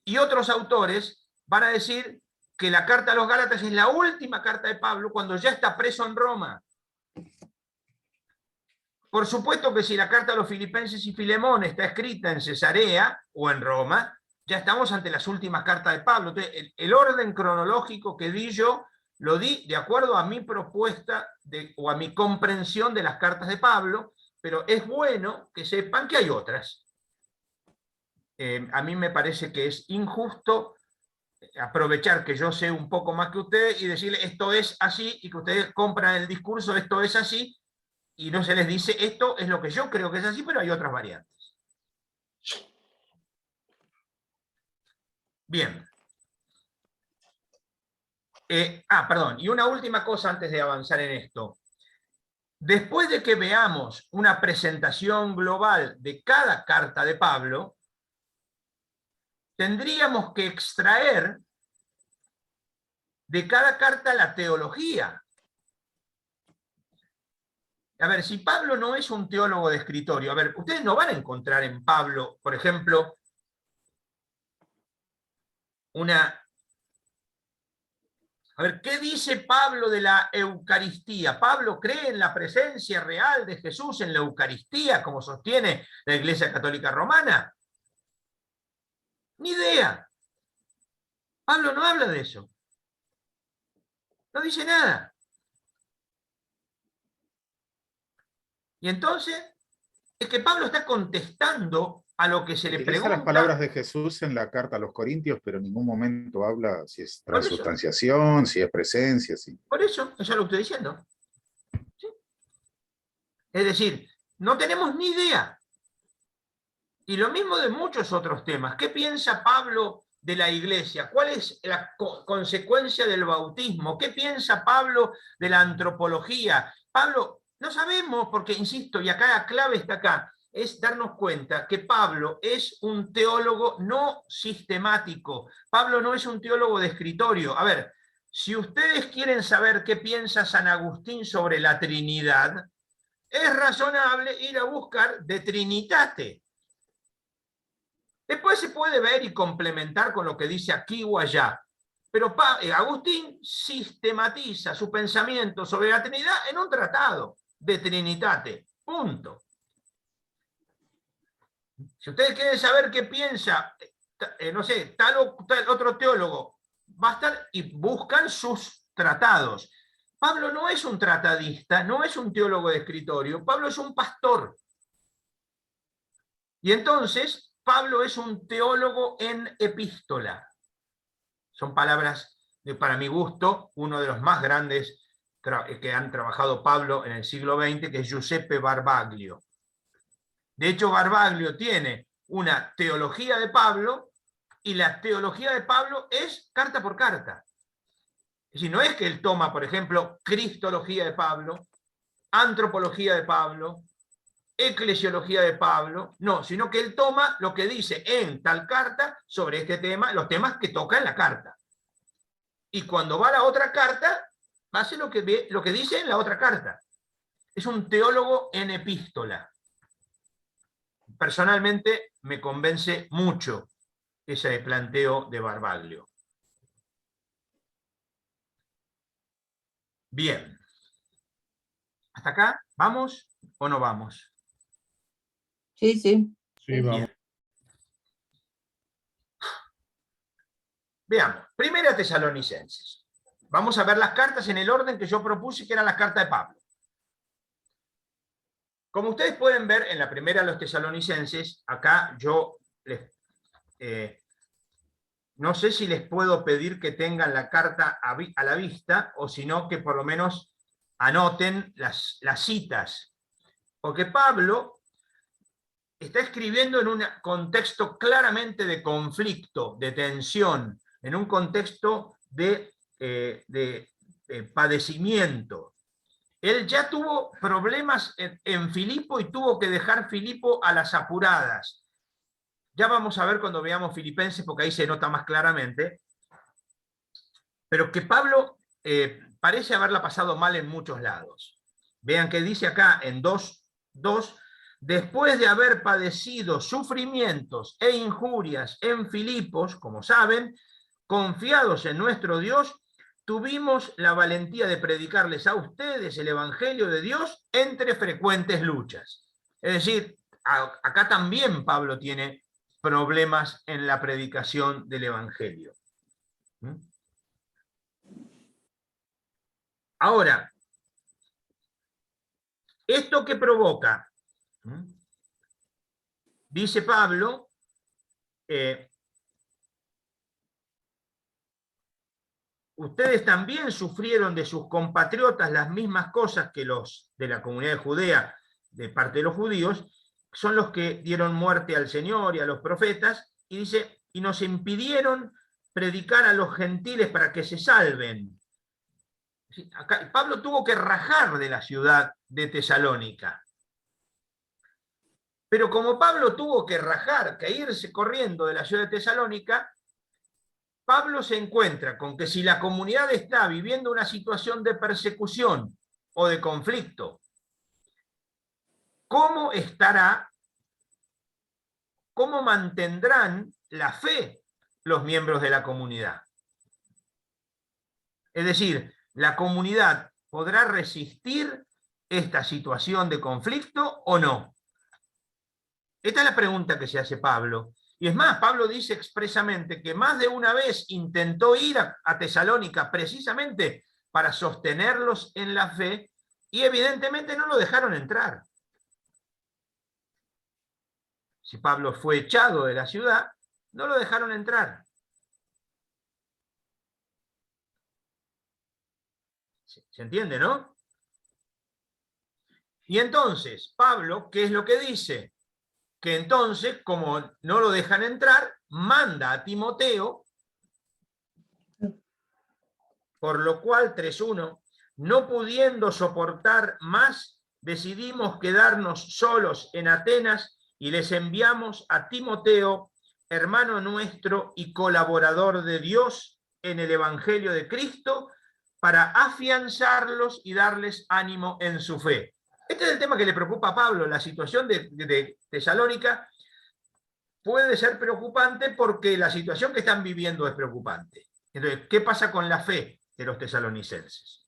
Y otros autores van a decir que la carta a los Gálatas es la última carta de Pablo cuando ya está preso en Roma. Por supuesto que si la carta a los Filipenses y Filemón está escrita en Cesarea o en Roma, ya estamos ante las últimas cartas de Pablo. Entonces, el orden cronológico que di yo, lo di de acuerdo a mi propuesta o a mi comprensión de las cartas de Pablo, pero es bueno que sepan que hay otras. A mí me parece que es injusto aprovechar que yo sé un poco más que ustedes y decirles esto es así, y que ustedes compran el discurso esto es así, y no se les dice esto es lo que yo creo que es así, pero hay otras variantes. Bien. Perdón, y una última cosa antes de avanzar en esto. Después de que veamos una presentación global de cada carta de Pablo, tendríamos que extraer de cada carta la teología. A ver, si Pablo no es un teólogo de escritorio, a ver, ustedes no van a encontrar en Pablo, por ejemplo, A ver, ¿qué dice Pablo de la Eucaristía? ¿Pablo cree en la presencia real de Jesús en la Eucaristía, como sostiene la Iglesia Católica Romana? Ni idea. Pablo no habla de eso. No dice nada. Y entonces, es que Pablo está contestando a lo que se le Utiliza pregunta. las palabras de Jesús en la carta a los Corintios, pero en ningún momento habla si es Por eso. transustanciación, si es presencia, si... Por eso lo estoy diciendo. ¿Sí? Es decir, no tenemos ni idea. Y lo mismo de muchos otros temas. ¿Qué piensa Pablo de la iglesia? ¿Cuál es la consecuencia del bautismo? ¿Qué piensa Pablo de la antropología? Pablo, no sabemos, porque insisto, y acá la clave está acá, es darnos cuenta que Pablo es un teólogo no sistemático. Pablo no es un teólogo de escritorio. A ver, si ustedes quieren saber qué piensa San Agustín sobre la Trinidad, es razonable ir a buscar De Trinitate. Después se puede ver y complementar con lo que dice aquí o allá. Pero Agustín sistematiza su pensamiento sobre la Trinidad en un tratado, De Trinitate. Punto. Si ustedes quieren saber qué piensa, no sé, tal otro teólogo, bastan y buscan sus tratados. Pablo no es un tratadista, no es un teólogo de escritorio, Pablo es un pastor. Y entonces, Pablo es un teólogo en epístola. Son palabras, para mi gusto, uno de los más grandes que han trabajado Pablo en el siglo XX, que es Giuseppe Barbaglio. De hecho, Barbaglio tiene una teología de Pablo, y la teología de Pablo es carta por carta. Es decir, no es que él toma, por ejemplo, cristología de Pablo, antropología de Pablo, eclesiología de Pablo, no, sino que él toma lo que dice en tal carta sobre este tema, los temas que toca en la carta. Y cuando va a la otra carta, hace lo que dice en la otra carta. Es un teólogo en epístola. Personalmente me convence mucho ese planteo de Barbaglio. Bien. ¿Hasta acá? ¿Vamos o no vamos? Sí, sí. Sí, vamos. Bien. Veamos, Primera Tesalonicenses. Vamos a ver las cartas en el orden que yo propuse, que eran las cartas de Pablo. Como ustedes pueden ver en la primera de los Tesalonicenses, acá yo no sé si les puedo pedir que tengan la carta a la vista, o si no, que por lo menos anoten las citas. Porque Pablo está escribiendo en un contexto claramente de conflicto, de tensión, en un contexto de padecimiento. Él ya tuvo problemas en Filipo y tuvo que dejar Filipo a las apuradas. Ya vamos a ver cuando veamos Filipenses, porque ahí se nota más claramente. Pero que Pablo parece haberla pasado mal en muchos lados. Vean que dice acá en 2:2, después de haber padecido sufrimientos e injurias en Filipos, como saben, confiados en nuestro Dios, tuvimos la valentía de predicarles a ustedes el Evangelio de Dios entre frecuentes luchas. Es decir, acá también Pablo tiene problemas en la predicación del Evangelio. Ahora, ¿esto qué provoca? Dice Pablo, ustedes también sufrieron de sus compatriotas las mismas cosas que los de la comunidad judía, de parte de los judíos, son los que dieron muerte al Señor y a los profetas, y dice, y nos impidieron predicar a los gentiles para que se salven. Acá, Pablo tuvo que rajar de la ciudad de Tesalónica. Pero como Pablo tuvo que rajar, que irse corriendo de la ciudad de Tesalónica, Pablo se encuentra con que si la comunidad está viviendo una situación de persecución o de conflicto, ¿cómo estará, cómo mantendrán la fe los miembros de la comunidad? Es decir, ¿la comunidad podrá resistir esta situación de conflicto o no? Esta es la pregunta que se hace Pablo. Y es más, Pablo dice expresamente que más de una vez intentó ir a Tesalónica precisamente para sostenerlos en la fe, y evidentemente no lo dejaron entrar. Si Pablo fue echado de la ciudad, no lo dejaron entrar. ¿Se entiende, no? Y entonces, Pablo, ¿qué es lo que dice? Que entonces, como no lo dejan entrar, manda a Timoteo, por lo cual 3:1, no pudiendo soportar más, decidimos quedarnos solos en Atenas y les enviamos a Timoteo, hermano nuestro y colaborador de Dios en el Evangelio de Cristo, para afianzarlos y darles ánimo en su fe. Este es el tema que le preocupa a Pablo. La situación de Tesalónica puede ser preocupante porque la situación que están viviendo es preocupante. Entonces, ¿qué pasa con la fe de los tesalonicenses?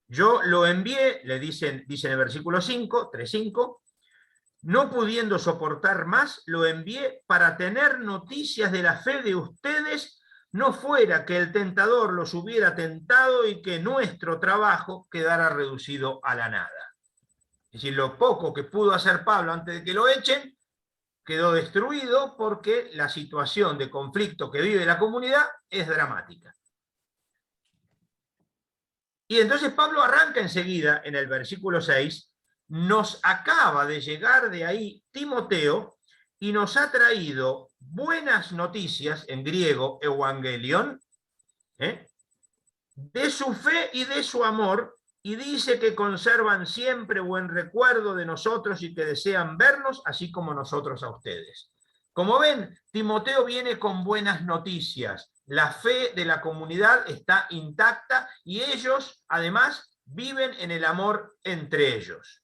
Yo lo envié, le dice en el versículo 5, 3:5, no pudiendo soportar más, lo envié para tener noticias de la fe de ustedes, no fuera que el tentador los hubiera tentado y que nuestro trabajo quedara reducido a la nada. Es decir, lo poco que pudo hacer Pablo antes de que lo echen, quedó destruido porque la situación de conflicto que vive la comunidad es dramática. Y entonces Pablo arranca enseguida, en el versículo 6, nos acaba de llegar de ahí Timoteo y nos ha traído buenas noticias, en griego, evangelion, de su fe y de su amor, y dice que conservan siempre buen recuerdo de nosotros y que desean vernos, así como nosotros a ustedes. Como ven, Timoteo viene con buenas noticias. La fe de la comunidad está intacta y ellos, además, viven en el amor entre ellos.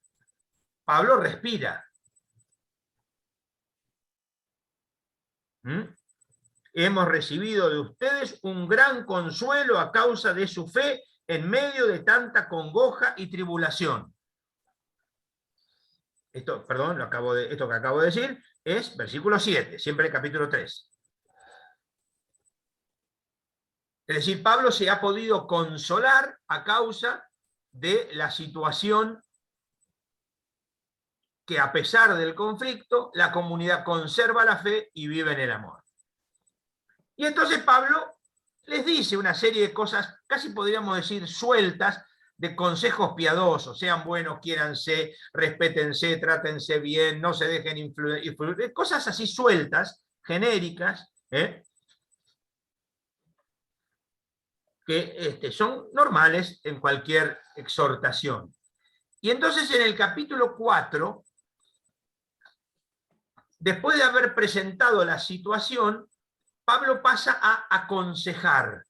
Pablo respira. Hemos recibido de ustedes un gran consuelo a causa de su fe en medio de tanta congoja y tribulación. esto, perdón, esto que acabo de decir, es versículo 7, siempre el capítulo 3. Es decir, Pablo se ha podido consolar a causa de la situación que, a pesar del conflicto, la comunidad conserva la fe y vive en el amor. Y entonces Pablo les dice una serie de cosas, casi podríamos decir sueltas, de consejos piadosos: sean buenos, quiéranse, respétense, trátense bien, no se dejen influir, cosas así sueltas, genéricas, que son normales en cualquier exhortación. Y entonces en el capítulo 4, después de haber presentado la situación, Pablo pasa a aconsejar,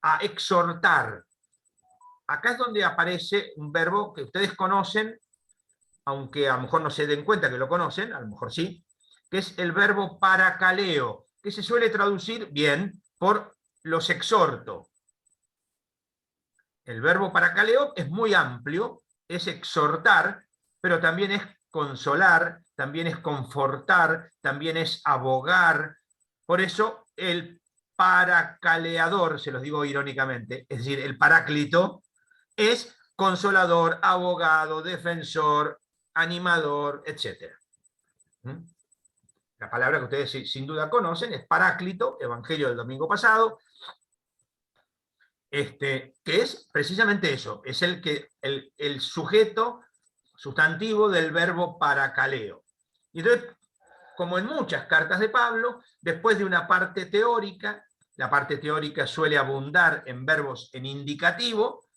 a exhortar. Acá es donde aparece un verbo que ustedes conocen, aunque a lo mejor no se den cuenta que lo conocen, a lo mejor sí, que es el verbo parakaleo, que se suele traducir bien por los exhorto. El verbo parakaleo es muy amplio, es exhortar, pero también es consolar, también es confortar, también es abogar. Por eso el paracaleador, se los digo irónicamente, es decir, el paráclito, es consolador, abogado, defensor, animador, etc. La palabra que ustedes sin duda conocen es paráclito, evangelio del domingo pasado, que es precisamente eso, es el sujeto sustantivo del verbo parakaleo. Y entonces, como en muchas cartas de Pablo, después de una parte teórica, la parte teórica suele abundar en verbos en indicativo,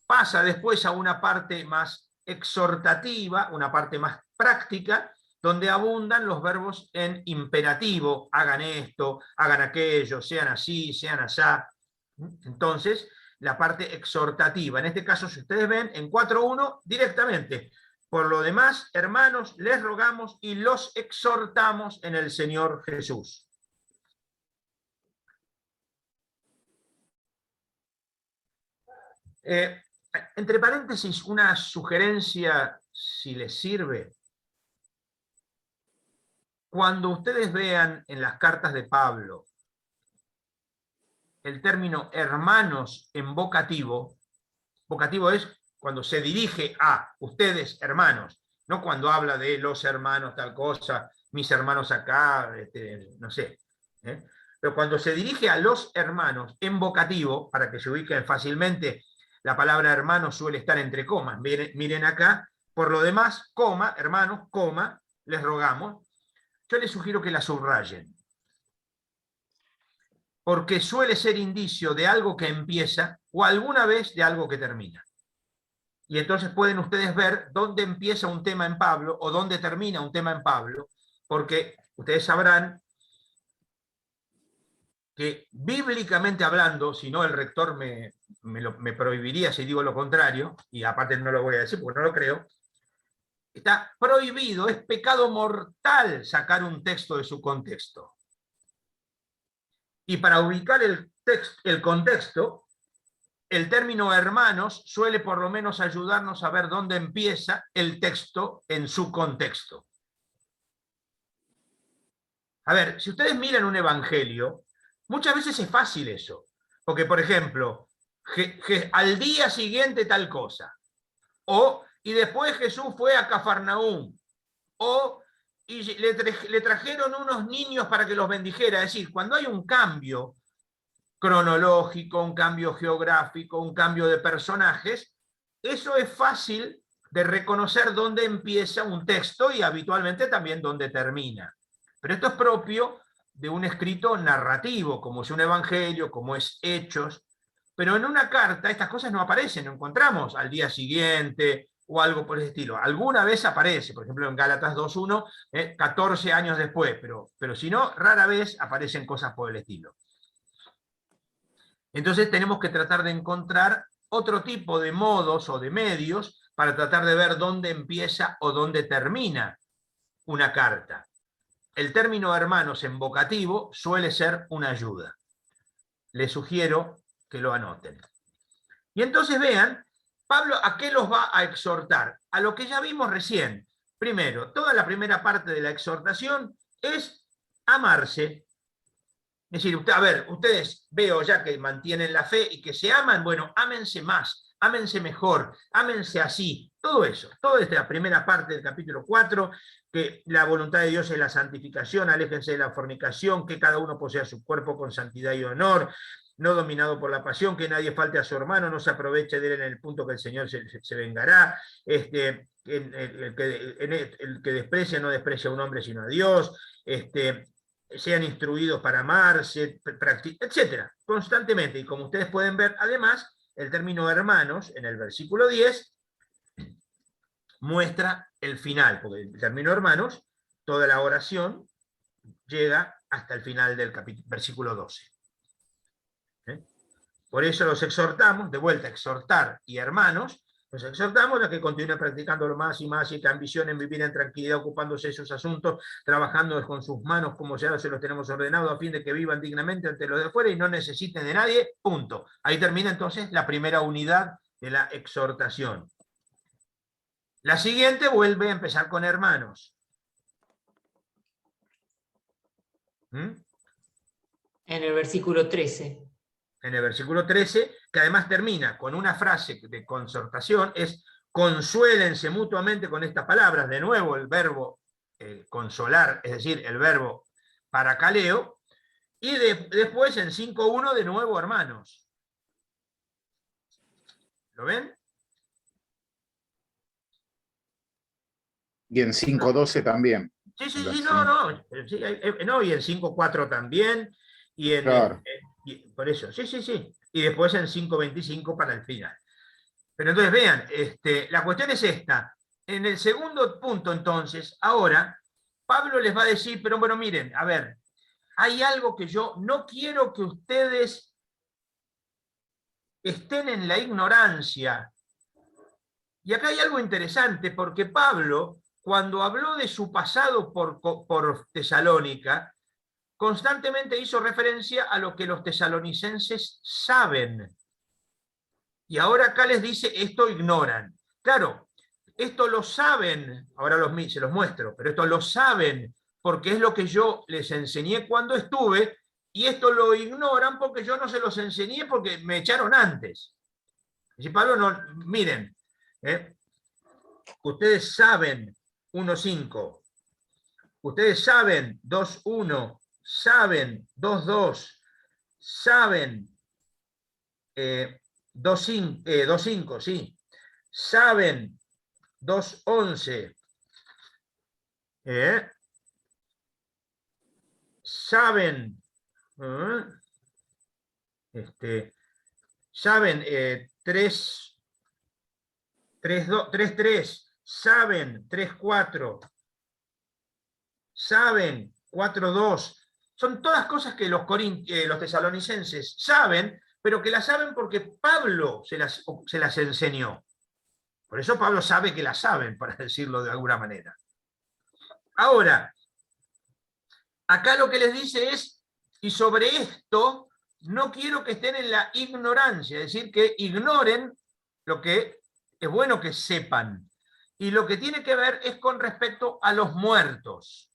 pasa después a una parte más exhortativa, una parte más práctica, donde abundan los verbos en imperativo: hagan esto, hagan aquello, sean así, sean asá. Entonces, la parte exhortativa, en este caso, si ustedes ven, en 4.1, directamente: por lo demás, hermanos, les rogamos y los exhortamos en el Señor Jesús. Entre paréntesis, una sugerencia, si les sirve. Cuando ustedes vean en las cartas de Pablo el término hermanos en vocativo, vocativo es cuando se dirige a ustedes, hermanos, no cuando habla de los hermanos tal cosa, mis hermanos acá, no sé. Pero cuando se dirige a los hermanos en vocativo, para que se ubiquen fácilmente, la palabra hermano suele estar entre comas. Miren acá, por lo demás, coma, hermanos, coma, les rogamos. Yo les sugiero que la subrayen, porque suele ser indicio de algo que empieza o alguna vez de algo que termina. Y entonces pueden ustedes ver dónde empieza un tema en Pablo o dónde termina un tema en Pablo, porque ustedes sabrán que, bíblicamente hablando, si no el rector me prohibiría si digo lo contrario, y aparte no lo voy a decir porque no lo creo, está prohibido, es pecado mortal sacar un texto de su contexto. Y para ubicar el contexto, el término hermanos suele por lo menos ayudarnos a ver dónde empieza el texto en su contexto. A ver, si ustedes miran un evangelio, muchas veces es fácil eso. Porque, por ejemplo, al día siguiente tal cosa. Y después Jesús fue a Cafarnaúm. Y le trajeron unos niños para que los bendijera. Es decir, cuando hay un cambio cronológico, un cambio geográfico, un cambio de personajes, eso es fácil de reconocer dónde empieza un texto y habitualmente también dónde termina. Pero esto es propio de un escrito narrativo, como es un evangelio, como es Hechos. Pero en una carta estas cosas no aparecen, no encontramos al día siguiente o algo por ese estilo. Alguna vez aparece, por ejemplo en Gálatas 2.1, 14 años después, pero si no, rara vez aparecen cosas por el estilo. Entonces tenemos que tratar de encontrar otro tipo de modos o de medios para tratar de ver dónde empieza o dónde termina una carta. El término hermanos en vocativo suele ser una ayuda. Les sugiero que lo anoten. Y entonces vean, Pablo, ¿a qué los va a exhortar? A lo que ya vimos recién. Primero, toda la primera parte de la exhortación es amarse. Es decir, a ver, ustedes veo ya que mantienen la fe y que se aman, bueno, ámense más, ámense mejor, ámense así, todo eso, toda esta primera parte del capítulo 4, que la voluntad de Dios es la santificación, aléjense de la fornicación, que cada uno posea su cuerpo con santidad y honor, no dominado por la pasión, que nadie falte a su hermano, no se aproveche de él en el punto que el Señor se vengará, el que desprecia no desprecia a un hombre sino a Dios, sean instruidos para amarse, etc. Constantemente. Y como ustedes pueden ver, además, el término hermanos, en el versículo 10, muestra el final, porque el término hermanos, toda la oración llega hasta el final del versículo 12. Por eso los exhortamos, de vuelta, exhortar y hermanos, los exhortamos a que continúen practicándolo más y más y que ambicionen vivir en tranquilidad, ocupándose de sus asuntos, trabajando con sus manos como ya se los tenemos ordenado, a fin de que vivan dignamente ante los de afuera y no necesiten de nadie, punto. Ahí termina entonces la primera unidad de la exhortación. La siguiente vuelve a empezar con hermanos. En el versículo 13. En el versículo 13, que además termina con una frase de concertación, es consuélense mutuamente con estas palabras, de nuevo el verbo consolar, es decir, el verbo paracaleo, y después en 5.1 de nuevo hermanos. ¿Lo ven? Y en 5.12 también. Sí, no, y en 5.4 también, y en... Claro. Por eso, sí. Y después en 5.25 para el final. Pero entonces vean, la cuestión es esta. En el segundo punto, entonces, ahora, Pablo les va a decir, pero bueno, miren, a ver, hay algo que yo no quiero que ustedes estén en la ignorancia. Y acá hay algo interesante, porque Pablo, cuando habló de su pasado por Tesalónica, constantemente hizo referencia a lo que los tesalonicenses saben. Y ahora acá les dice, esto ignoran. Claro, esto lo saben, ahora se los muestro, pero esto lo saben porque es lo que yo les enseñé cuando estuve, y esto lo ignoran porque yo no se los enseñé porque me echaron antes. Y si Pablo no, miren, ustedes saben 1.5, ustedes saben 2.1, saben 2.2, saben 2.5, sí, saben 2.11, saben, saben 3.3, saben 3.4, saben 4.2. Son todas cosas que los tesalonicenses saben, pero que las saben porque Pablo se las enseñó. Por eso Pablo sabe que las saben, para decirlo de alguna manera. Ahora, acá lo que les dice es, y sobre esto no quiero que estén en la ignorancia, es decir, que ignoren lo que es bueno que sepan. Y lo que tiene que ver es con respecto a los muertos.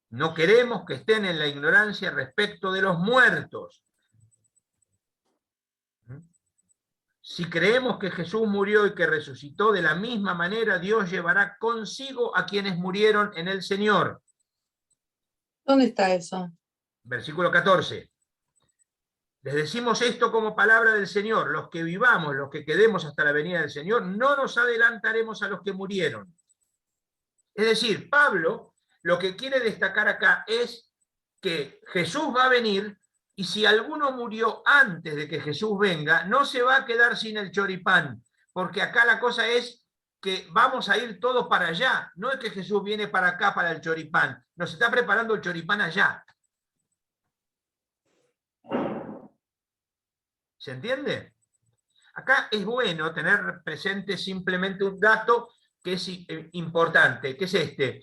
No queremos que estén en la ignorancia respecto de los muertos. Si creemos que Jesús murió y que resucitó, de la misma manera Dios llevará consigo a quienes murieron en el Señor. ¿Dónde está eso? Versículo 14. Les decimos esto como palabra del Señor. Los que vivamos, los que quedemos hasta la venida del Señor, no nos adelantaremos a los que murieron. Es decir, Pablo lo que quiere destacar acá es que Jesús va a venir, y si alguno murió antes de que Jesús venga, no se va a quedar sin el choripán, porque acá la cosa es que vamos a ir todos para allá. No es que Jesús viene para acá para el choripán, nos está preparando el choripán allá. ¿Se entiende? Acá es bueno tener presente simplemente un dato que es importante, que es este.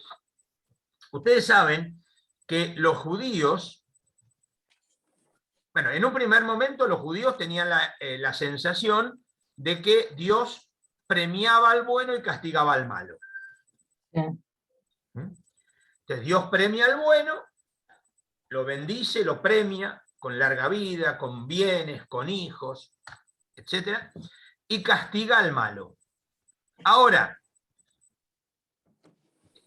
Ustedes saben que los judíos Bueno, en un primer momento los judíos tenían la sensación de que Dios premiaba al bueno y castigaba al malo. Sí. Entonces Dios premia al bueno, lo bendice, lo premia con larga vida, con bienes, con hijos, etc. Y castiga al malo. Ahora,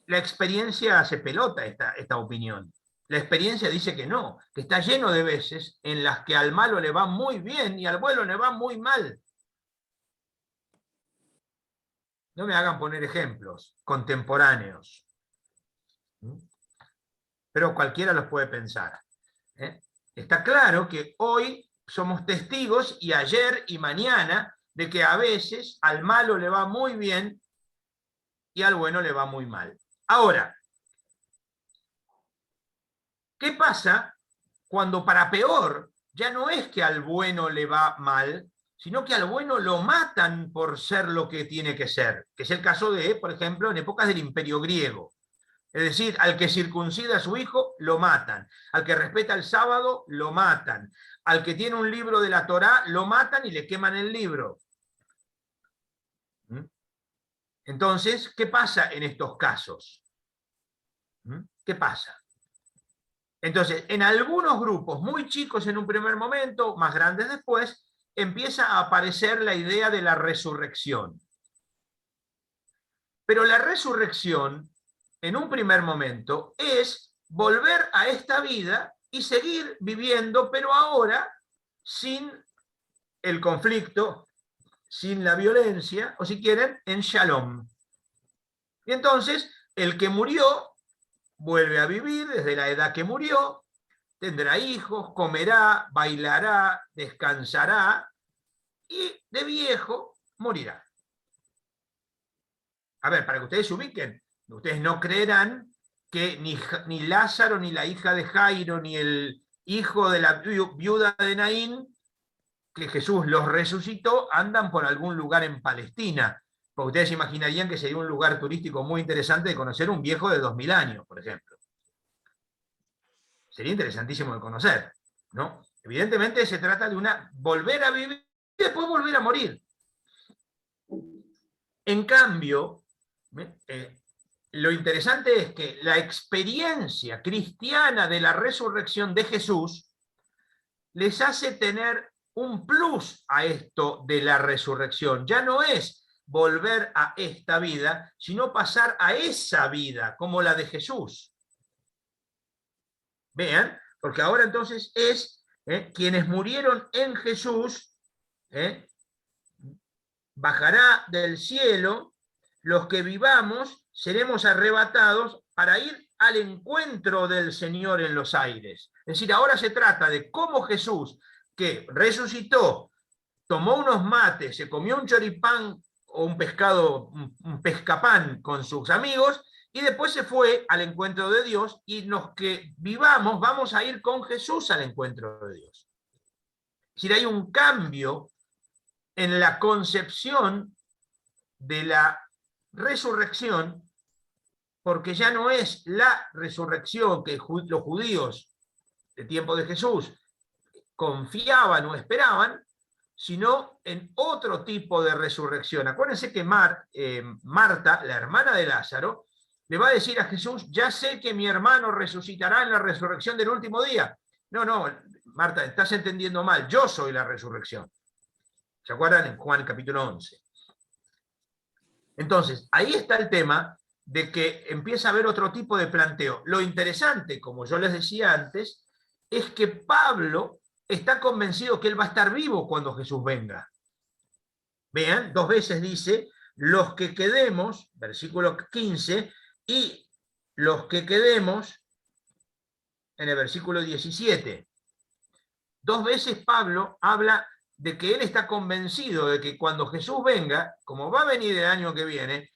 la experiencia hace pelota esta opinión. La experiencia dice que no, que está lleno de veces en las que al malo le va muy bien y al bueno le va muy mal. No me hagan poner ejemplos contemporáneos, pero cualquiera los puede pensar. Está claro que hoy somos testigos, y ayer y mañana, de que a veces al malo le va muy bien y al bueno le va muy mal. Ahora, ¿qué pasa cuando para peor ya no es que al bueno le va mal, sino que al bueno lo matan por ser lo que tiene que ser? Que es el caso de, por ejemplo, en épocas del Imperio griego. Es decir, al que circuncida a su hijo, lo matan. Al que respeta el sábado, lo matan. Al que tiene un libro de la Torá, lo matan y le queman el libro. Entonces, ¿qué pasa en estos casos? ¿Qué pasa? Entonces, en algunos grupos muy chicos en un primer momento, más grandes después, empieza a aparecer la idea de la resurrección. Pero la resurrección, en un primer momento, es volver a esta vida y seguir viviendo, pero ahora sin el conflicto, sin la violencia, o si quieren, en shalom. Y entonces, el que murió vuelve a vivir desde la edad que murió, tendrá hijos, comerá, bailará, descansará, y de viejo morirá. A ver, para que ustedes se ubiquen, ustedes no creerán que ni Lázaro, ni la hija de Jairo, ni el hijo de la viuda de Naín, que Jesús los resucitó, andan por algún lugar en Palestina. Porque ustedes imaginarían que sería un lugar turístico muy interesante de conocer un viejo de 2000 años, por ejemplo. Sería interesantísimo de conocer, ¿no? Evidentemente se trata de volver a vivir y después volver a morir. En cambio, lo interesante es que la experiencia cristiana de la resurrección de Jesús les hace tener un plus a esto de la resurrección. Ya no es volver a esta vida, sino pasar a esa vida, como la de Jesús. Vean, porque ahora entonces es quienes murieron en Jesús, bajará del cielo, los que vivamos seremos arrebatados para ir al encuentro del Señor en los aires. Es decir, ahora se trata de cómo Jesús, que resucitó, tomó unos mates, se comió un choripán o un pescado, un pescapán con sus amigos, y después se fue al encuentro de Dios, y los que vivamos vamos a ir con Jesús al encuentro de Dios. Es decir, hay un cambio en la concepción de la resurrección, porque ya no es la resurrección que los judíos de tiempo de Jesús confiaban o esperaban, sino en otro tipo de resurrección. Acuérdense que Marta, la hermana de Lázaro, le va a decir a Jesús: ya sé que mi hermano resucitará en la resurrección del último día. No, Marta, estás entendiendo mal, yo soy la resurrección. ¿Se acuerdan? En Juan capítulo 11. Entonces, ahí está el tema de que empieza a haber otro tipo de planteo. Lo interesante, como yo les decía antes, es que Pablo está convencido que él va a estar vivo cuando Jesús venga. Vean, 2 veces dice: los que quedemos, versículo 15, y los que quedemos, en el versículo 17. 2 veces Pablo habla de que él está convencido de que cuando Jesús venga, como va a venir el año que viene,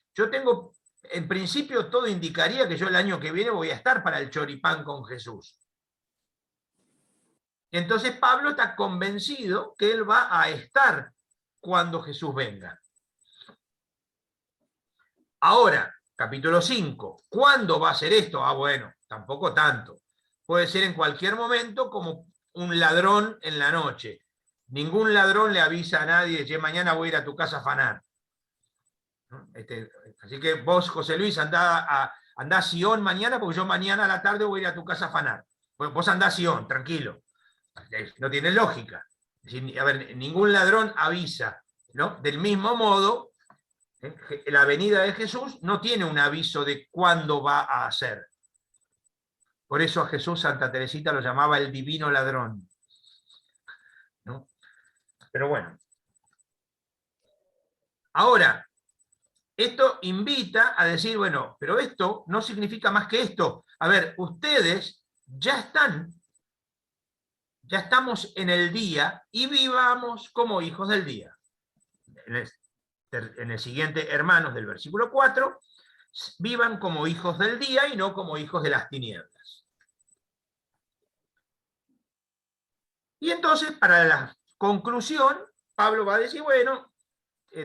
en principio todo indicaría que yo el año que viene voy a estar para el choripán con Jesús. Entonces Pablo está convencido que él va a estar cuando Jesús venga. Ahora, capítulo 5, ¿cuándo va a ser esto? Bueno, tampoco tanto. Puede ser en cualquier momento, como un ladrón en la noche. Ningún ladrón le avisa a nadie, che, mañana voy a ir a tu casa a afanar. ¿No? Así que vos, José Luis, andá a Sion mañana, porque yo mañana a la tarde voy a ir a tu casa a afanar. Vos andá a Sion, tranquilo. No tiene lógica. Es decir, a ver, ningún ladrón avisa, ¿no? Del mismo modo, la venida de Jesús no tiene un aviso de cuándo va a hacer. Por eso a Jesús Santa Teresita lo llamaba el divino ladrón, ¿no? Pero bueno. Ahora, esto invita a decir, bueno, pero esto no significa más que esto. A ver, ustedes ya estamos en el día y vivamos como hijos del día. En el siguiente, hermanos, del versículo 4, vivan como hijos del día y no como hijos de las tinieblas. Y entonces, para la conclusión, Pablo va a decir, bueno,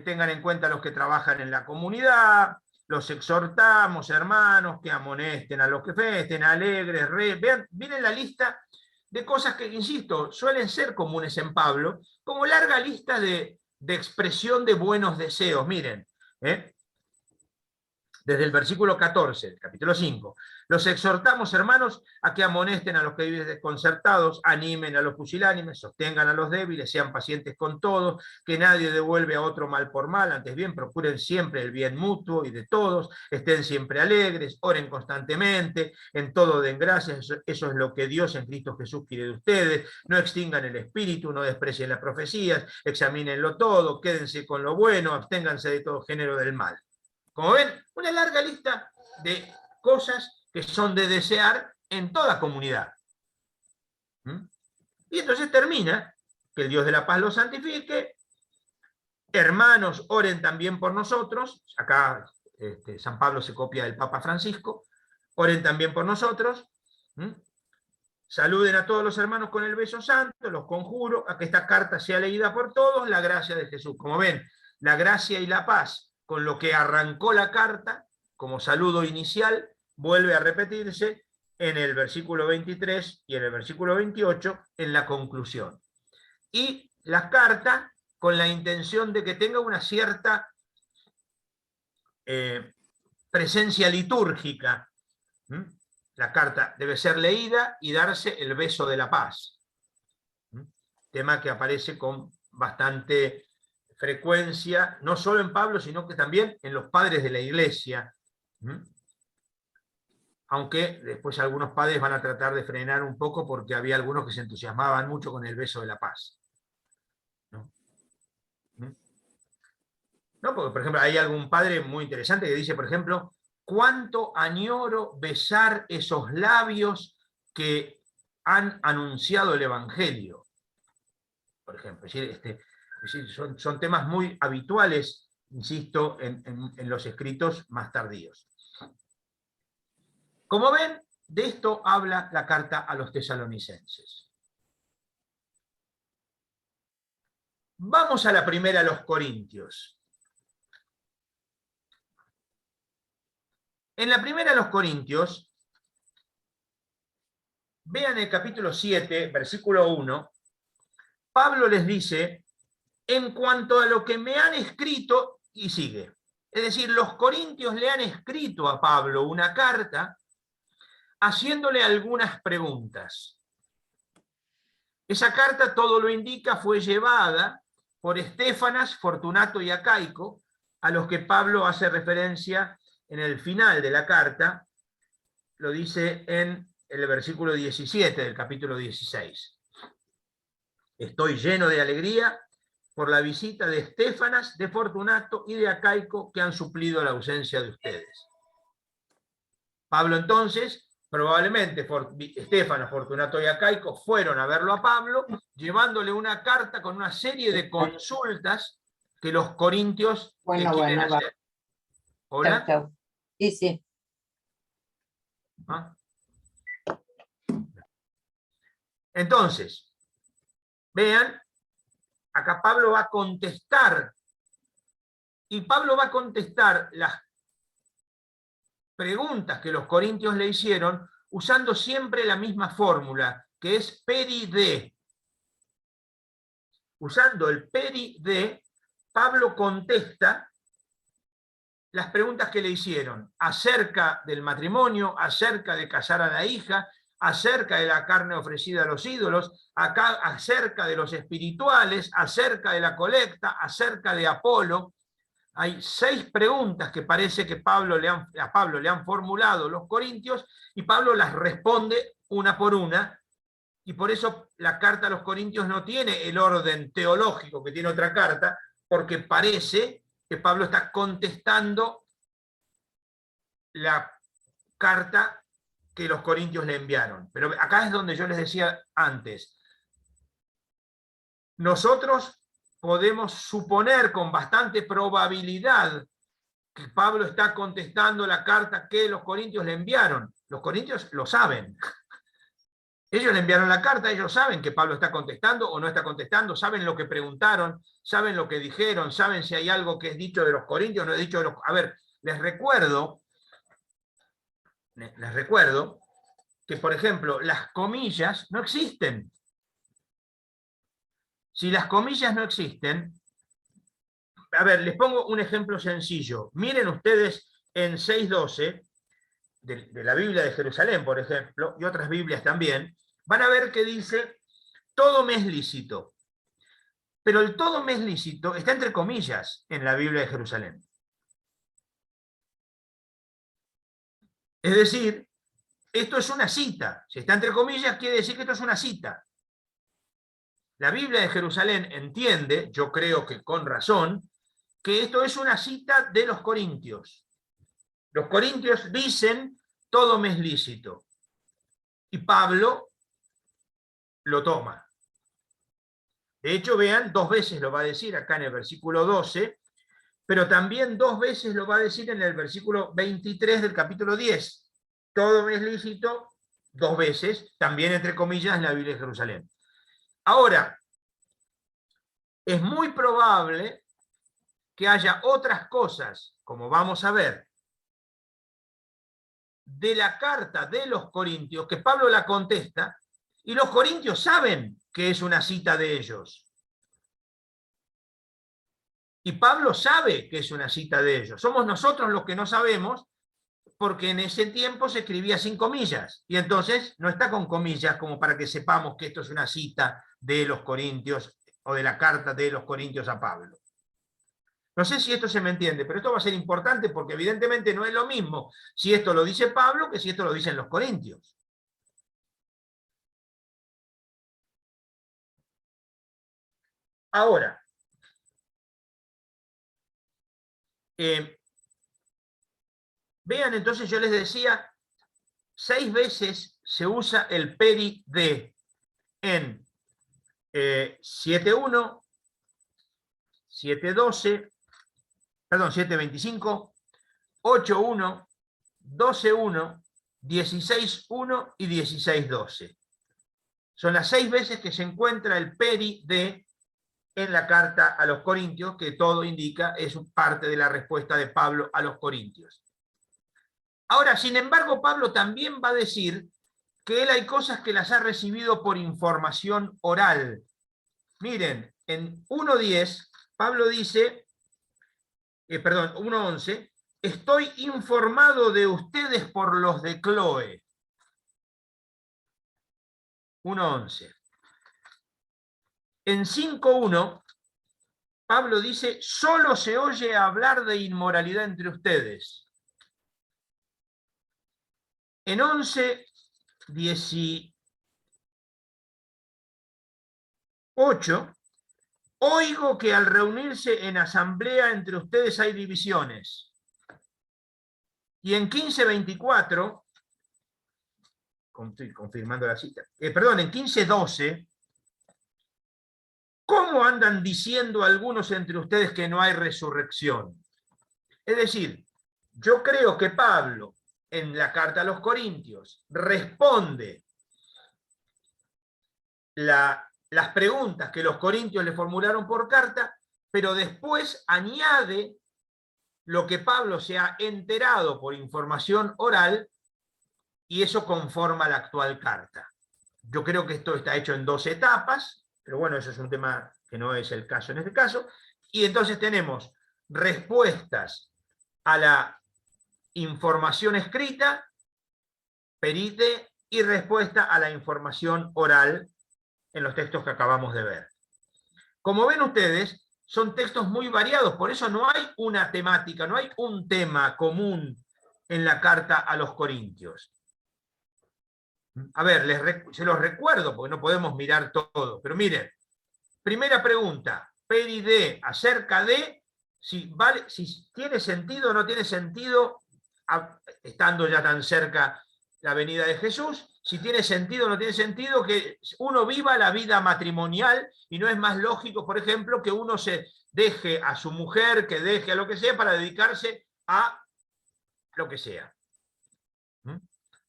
tengan en cuenta los que trabajan en la comunidad, los exhortamos, hermanos, que amonesten a los que estén alegres, vean, miren la lista de cosas que, insisto, suelen ser comunes en Pablo, como larga lista de expresión de buenos deseos. Miren, desde el versículo 14, del capítulo 5. Los exhortamos, hermanos, a que amonesten a los que viven desconcertados, animen a los pusilánimes, sostengan a los débiles, sean pacientes con todos, que nadie devuelve a otro mal por mal, antes bien procuren siempre el bien mutuo y de todos, estén siempre alegres, oren constantemente, en todo den gracias, eso es lo que Dios en Cristo Jesús quiere de ustedes, no extingan el espíritu, no desprecien las profecías, examínenlo todo, quédense con lo bueno, absténganse de todo género del mal. Como ven, una larga lista de cosas que son de desear en toda comunidad. Y entonces termina, que el Dios de la paz los santifique, hermanos, oren también por nosotros, acá San Pablo se copia del Papa Francisco, oren también por nosotros, saluden a todos los hermanos con el beso santo, los conjuro a que esta carta sea leída por todos, la gracia de Jesús. Como ven, la gracia y la paz, con lo que arrancó la carta, como saludo inicial, vuelve a repetirse en el versículo 23 y en el versículo 28, en la conclusión. Y la carta con la intención de que tenga una cierta presencia litúrgica. La carta debe ser leída y darse el beso de la paz. Tema que aparece con bastante frecuencia, no solo en Pablo, sino que también en los padres de la Iglesia. Aunque después algunos padres van a tratar de frenar un poco porque había algunos que se entusiasmaban mucho con el beso de la paz. ¿No? Porque, por ejemplo, hay algún padre muy interesante que dice, por ejemplo, cuánto añoro besar esos labios que han anunciado el Evangelio. Por ejemplo, son temas muy habituales, insisto, en los escritos más tardíos. Como ven, de esto habla la carta a los tesalonicenses. Vamos a la primera a los Corintios. En la primera a los Corintios, vean el capítulo 7, versículo 1, Pablo les dice, en cuanto a lo que me han escrito, y sigue. Es decir, los corintios le han escrito a Pablo una carta haciéndole algunas preguntas. Esa carta, todo lo indica, fue llevada por Estéfanas, Fortunato y Acaico, a los que Pablo hace referencia en el final de la carta, lo dice en el versículo 17 del capítulo 16. Estoy lleno de alegría por la visita de Estéfanas, de Fortunato y de Acaico, que han suplido la ausencia de ustedes. Pablo entonces, probablemente Estéfanas, Fortunato y Acaico fueron a verlo a Pablo, llevándole una carta con una serie de consultas que los corintios quieren hacer. ¿Hola? Chau, chau. Sí, sí. ¿Ah? Entonces, vean, acá Pablo va a contestar, y Pablo va a contestar las preguntas que los corintios le hicieron usando siempre la misma fórmula, que que es peri de. Usando el peri de, Pablo contesta las preguntas que le hicieron acerca del matrimonio, acerca de casar a la hija, acerca de la carne ofrecida a los ídolos, acerca de los espirituales, acerca de la colecta, acerca de Apolo. Hay 6 preguntas que parece que a Pablo le han formulado los corintios, y Pablo las responde una por una, y por eso la carta a los corintios no tiene el orden teológico que tiene otra carta, porque parece que Pablo está contestando la carta que los corintios le enviaron. Pero acá es donde yo les decía antes, nosotros podemos suponer con bastante probabilidad que Pablo está contestando la carta que los corintios le enviaron. Los corintios lo saben. Ellos le enviaron la carta, ellos saben que Pablo está contestando o no está contestando, saben lo que preguntaron, saben lo que dijeron, saben si hay algo que es dicho de los corintios o no es dicho de los... A ver, les recuerdo que, por ejemplo, las comillas no existen. Si las comillas no existen, a ver, les pongo un ejemplo sencillo. Miren ustedes en 6.12, de la Biblia de Jerusalén, por ejemplo, y otras Biblias también, van a ver que dice, todo me es lícito. Pero el todo me es lícito está entre comillas en la Biblia de Jerusalén. Es decir, esto es una cita. Si está entre comillas, quiere decir que esto es una cita. La Biblia de Jerusalén entiende, yo creo que con razón, que esto es una cita de los corintios. Los corintios dicen, todo me es lícito. Y Pablo lo toma. De hecho, vean, 2 veces lo va a decir acá en el versículo 12, pero también 2 veces lo va a decir en el versículo 23 del capítulo 10. Todo me es lícito, 2 veces, también entre comillas en la Biblia de Jerusalén. Ahora, es muy probable que haya otras cosas, como vamos a ver, de la carta de los corintios, que Pablo la contesta, y los corintios saben que es una cita de ellos. Y Pablo sabe que es una cita de ellos. Somos nosotros los que no sabemos, porque en ese tiempo se escribía sin comillas, y entonces no está con comillas como para que sepamos que esto es una cita de los corintios, o de la carta de los corintios a Pablo. No sé si esto se me entiende, pero esto va a ser importante porque evidentemente no es lo mismo si esto lo dice Pablo que si esto lo dicen los corintios. Ahora, vean entonces, yo les decía, 6 veces se usa el peri de en 7.1, 7.12, perdón, 7.25, 8.1, 12.1, 16.1 y 16.12. Son las 6 veces que se encuentra el peri de en la carta a los corintios, que todo indica es parte de la respuesta de Pablo a los corintios. Ahora, sin embargo, Pablo también va a decir que él hay cosas que las ha recibido por información oral. Miren, en 1.10, Pablo dice, 1.11, estoy informado de ustedes por los de Cloe. 1.11. En 5.1, Pablo dice, solo se oye hablar de inmoralidad entre ustedes. En 11:18, oigo que al reunirse en asamblea entre ustedes hay divisiones. Y en 15:24, estoy confirmando la cita, en 15:12, ¿cómo andan diciendo algunos entre ustedes que no hay resurrección? Es decir, yo creo que Pablo, en la carta a los Corintios, responde las preguntas que los corintios le formularon por carta, pero después añade lo que Pablo se ha enterado por información oral, y eso conforma la actual carta. Yo creo que esto está hecho en 2 etapas, pero bueno, eso es un tema que no es el caso en este caso. Y entonces tenemos respuestas a la información escrita, perite, y respuesta a la información oral en los textos que acabamos de ver. Como ven ustedes, son textos muy variados, por eso no hay una temática, no hay un tema común en la carta a los Corintios. A ver, se los recuerdo, porque no podemos mirar todo, pero miren, primera pregunta, peride, acerca de si tiene sentido o no tiene sentido, estando ya tan cerca la venida de Jesús, si tiene sentido o no tiene sentido que uno viva la vida matrimonial, y no es más lógico, por ejemplo, que uno se deje a su mujer, que deje a lo que sea, para dedicarse a lo que sea.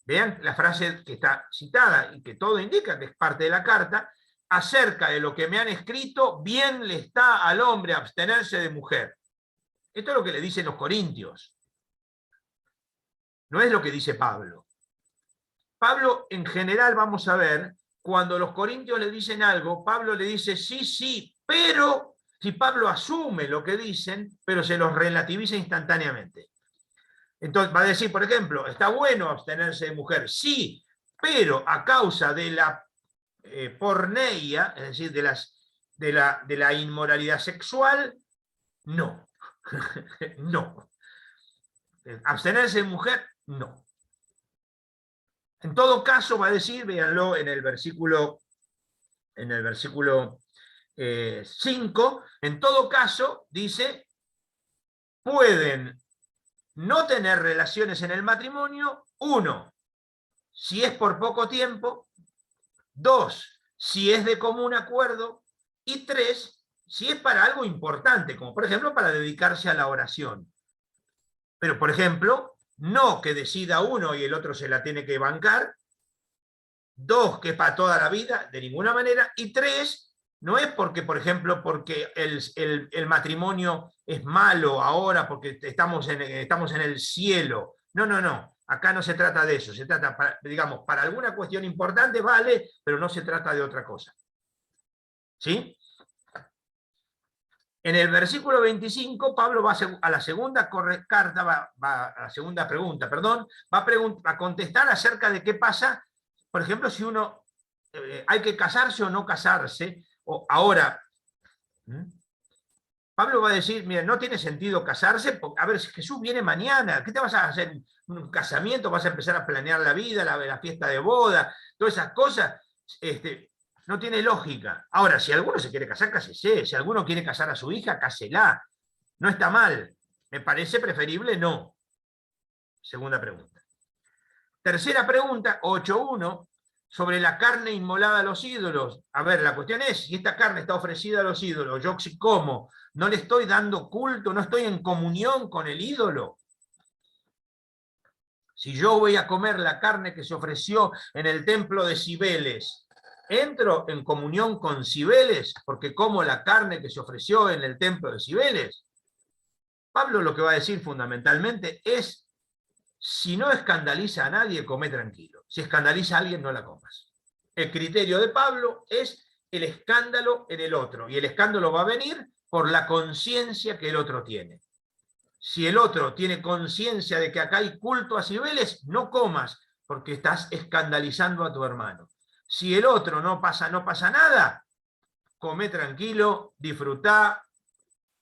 Vean la frase que está citada y que todo indica que es parte de la carta: acerca de lo que me han escrito, bien le está al hombre abstenerse de mujer. Esto es lo que le dicen los corintios. No es lo que dice Pablo. Pablo, en general, vamos a ver, cuando los corintios le dicen algo, Pablo le dice sí, sí, pero, si Pablo asume lo que dicen, pero se los relativiza instantáneamente. Entonces va a decir, por ejemplo, está bueno abstenerse de mujer, sí, pero a causa de la porneia, es decir, de la inmoralidad sexual, no. No. Abstenerse de mujer, no. En todo caso, va a decir, véanlo en el versículo 5, en todo caso, dice, pueden no tener relaciones en el matrimonio, 1, si es por poco tiempo, 2, si es de común acuerdo, y 3, si es para algo importante, como por ejemplo para dedicarse a la oración. Pero, por ejemplo, no que decida uno y el otro se la tiene que bancar, 2, que es para toda la vida, de ninguna manera, y 3, no es porque, por ejemplo, porque el matrimonio es malo ahora, porque estamos en el cielo. No, no, no. Acá no se trata de eso. Se trata, digamos, para alguna cuestión importante, vale, pero no se trata de otra cosa. ¿Sí? En el versículo 25, Pablo va a la segunda carta, va a la segunda pregunta, perdón, va a contestar acerca de qué pasa, por ejemplo, si uno hay que casarse o no casarse. O ahora, Pablo va a decir, mira, no tiene sentido casarse, porque, a ver, si Jesús viene mañana, ¿qué te vas a hacer? ¿Un casamiento? ¿Vas a empezar a planear la vida, la fiesta de boda? Todas esas cosas, no tiene lógica. Ahora, si alguno se quiere casar, cásese. Si alguno quiere casar a su hija, cásela. No está mal. ¿Me parece preferible? No. Segunda pregunta. Tercera pregunta, 8.1. Sobre la carne inmolada a los ídolos. A ver, la cuestión es, si esta carne está ofrecida a los ídolos, yo si como, no le estoy dando culto, no estoy en comunión con el ídolo. Si yo voy a comer la carne que se ofreció en el templo de Cibeles, ¿entro en comunión con Cibeles porque como la carne que se ofreció en el templo de Cibeles? Pablo lo que va a decir fundamentalmente es, si no escandaliza a nadie, come tranquilo. Si escandaliza a alguien, no la comas. El criterio de Pablo es el escándalo en el otro, y el escándalo va a venir por la conciencia que el otro tiene. Si el otro tiene conciencia de que acá hay culto a Cibeles, no comas, porque estás escandalizando a tu hermano. Si el otro no pasa nada, come tranquilo, disfrutá,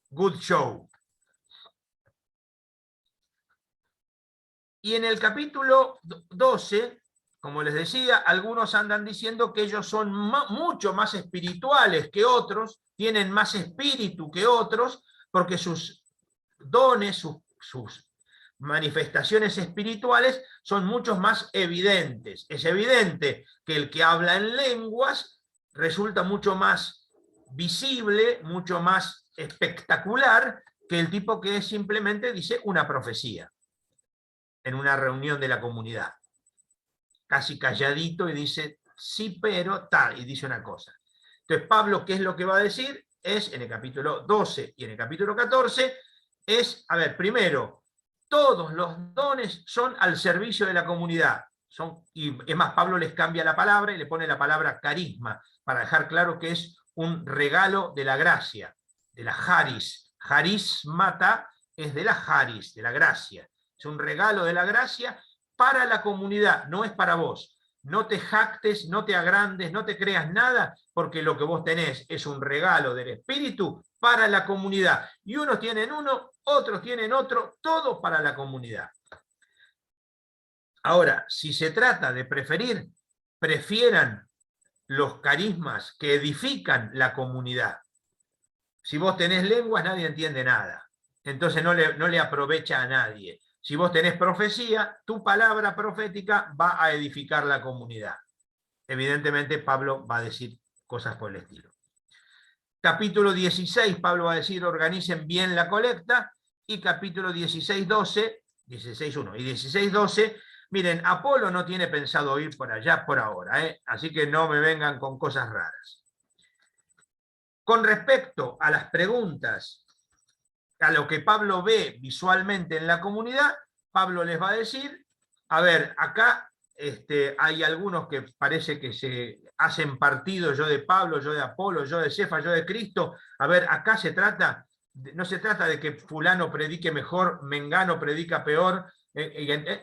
good show. Y en el capítulo 12, como les decía, algunos andan diciendo que ellos son mucho más espirituales que otros, tienen más espíritu que otros, porque sus dones, sus manifestaciones espirituales son mucho más evidentes. Es evidente que el que habla en lenguas resulta mucho más visible, mucho más espectacular que el tipo que simplemente dice una profecía en una reunión de la comunidad, casi calladito, y dice sí, pero tal, y dice una cosa. Entonces Pablo, ¿qué es lo que va a decir? Es en el capítulo 12 y en el capítulo 14, es, a ver, primero, todos los dones son al servicio de la comunidad, y es más, Pablo les cambia la palabra y le pone la palabra carisma, para dejar claro que es un regalo de la gracia, de la charis. Charismata es de la charis, de la gracia. Es un regalo de la gracia para la comunidad, no es para vos. No te jactes, no te agrandes, no te creas nada, porque lo que vos tenés es un regalo del Espíritu para la comunidad. Y unos tienen uno, otros tienen otro, todo para la comunidad. Ahora, si se trata de preferir, prefieran los carismas que edifican la comunidad. Si vos tenés lenguas, nadie entiende nada. Entonces no le aprovecha a nadie. Si vos tenés profecía, tu palabra profética va a edificar la comunidad. Evidentemente, Pablo va a decir cosas por el estilo. Capítulo 16, Pablo va a decir, organicen bien la colecta. Y capítulo 16:12, 16:1 y 16:12, miren, Apolo no tiene pensado ir por allá por ahora, así que no me vengan con cosas raras. Con respecto a las preguntas, a lo que Pablo ve visualmente en la comunidad, Pablo les va a decir, a ver, acá hay algunos que parece que se hacen partido, yo de Pablo, yo de Apolo, yo de Cefas, yo de Cristo. A ver, acá no se trata de que fulano predique mejor, mengano predica peor,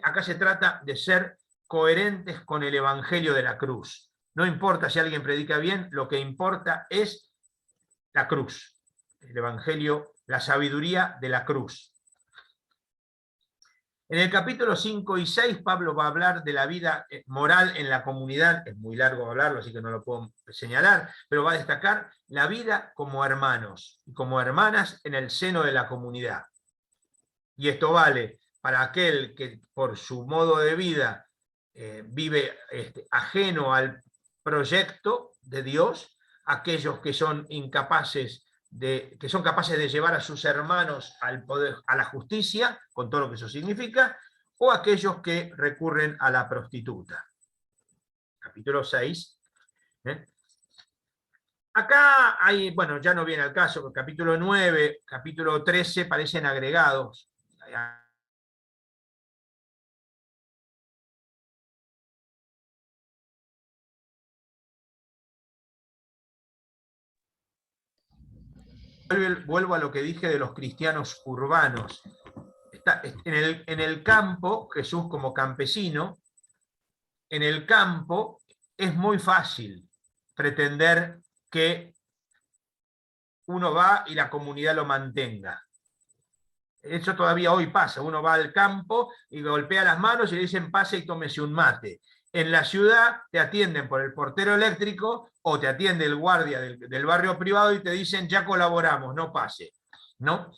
acá se trata de ser coherentes con el evangelio de la cruz. No importa si alguien predica bien, lo que importa es la cruz, el evangelio, la sabiduría de la cruz. En el capítulo 5 y 6, Pablo va a hablar de la vida moral en la comunidad. Es muy largo hablarlo, así que no lo puedo señalar, pero va a destacar la vida como hermanos y como hermanas en el seno de la comunidad. Y esto vale para aquel que por su modo de vida vive ajeno al proyecto de Dios, aquellos que son capaces de llevar a sus hermanos al poder, a la justicia, con todo lo que eso significa, o aquellos que recurren a la prostituta. Capítulo 6. Acá hay, bueno, ya no viene al caso, el capítulo 9, capítulo 13 parecen agregados. Vuelvo a lo que dije de los cristianos urbanos. En el campo, Jesús como campesino, en el campo es muy fácil pretender que uno va y la comunidad lo mantenga. Eso todavía hoy pasa. Uno va al campo y golpea las manos y le dicen pase y tómese un mate. En la ciudad te atienden por el portero eléctrico o te atiende el guardia del barrio privado y te dicen ya colaboramos, no pase. ¿No?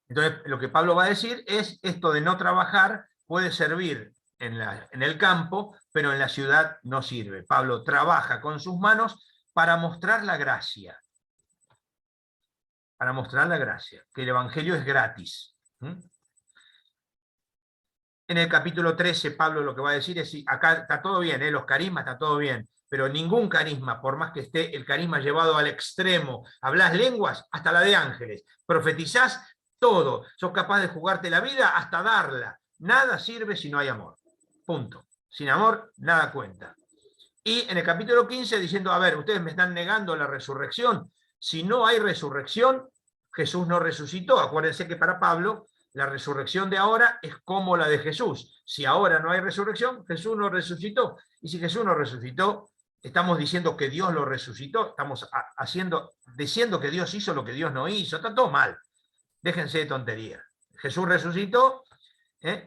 Entonces lo que Pablo va a decir es esto de no trabajar puede servir en el campo, pero en la ciudad no sirve. Pablo trabaja con sus manos para mostrar la gracia. Para mostrar la gracia, que el evangelio es gratis. En el capítulo 13, Pablo lo que va a decir es, acá está todo bien, los carismas está todo bien, pero ningún carisma, por más que esté el carisma llevado al extremo, hablás lenguas, hasta la de ángeles, profetizás todo, sos capaz de jugarte la vida hasta darla, nada sirve si no hay amor, punto. Sin amor, nada cuenta. Y en el capítulo 15 diciendo, a ver, ustedes me están negando la resurrección, si no hay resurrección, Jesús no resucitó. Acuérdense que para Pablo la resurrección de ahora es como la de Jesús. Si ahora no hay resurrección, Jesús no resucitó. Y si Jesús no resucitó, estamos diciendo que Dios lo resucitó, estamos diciendo que Dios hizo lo que Dios no hizo. Está todo mal. Déjense de tontería. Jesús resucitó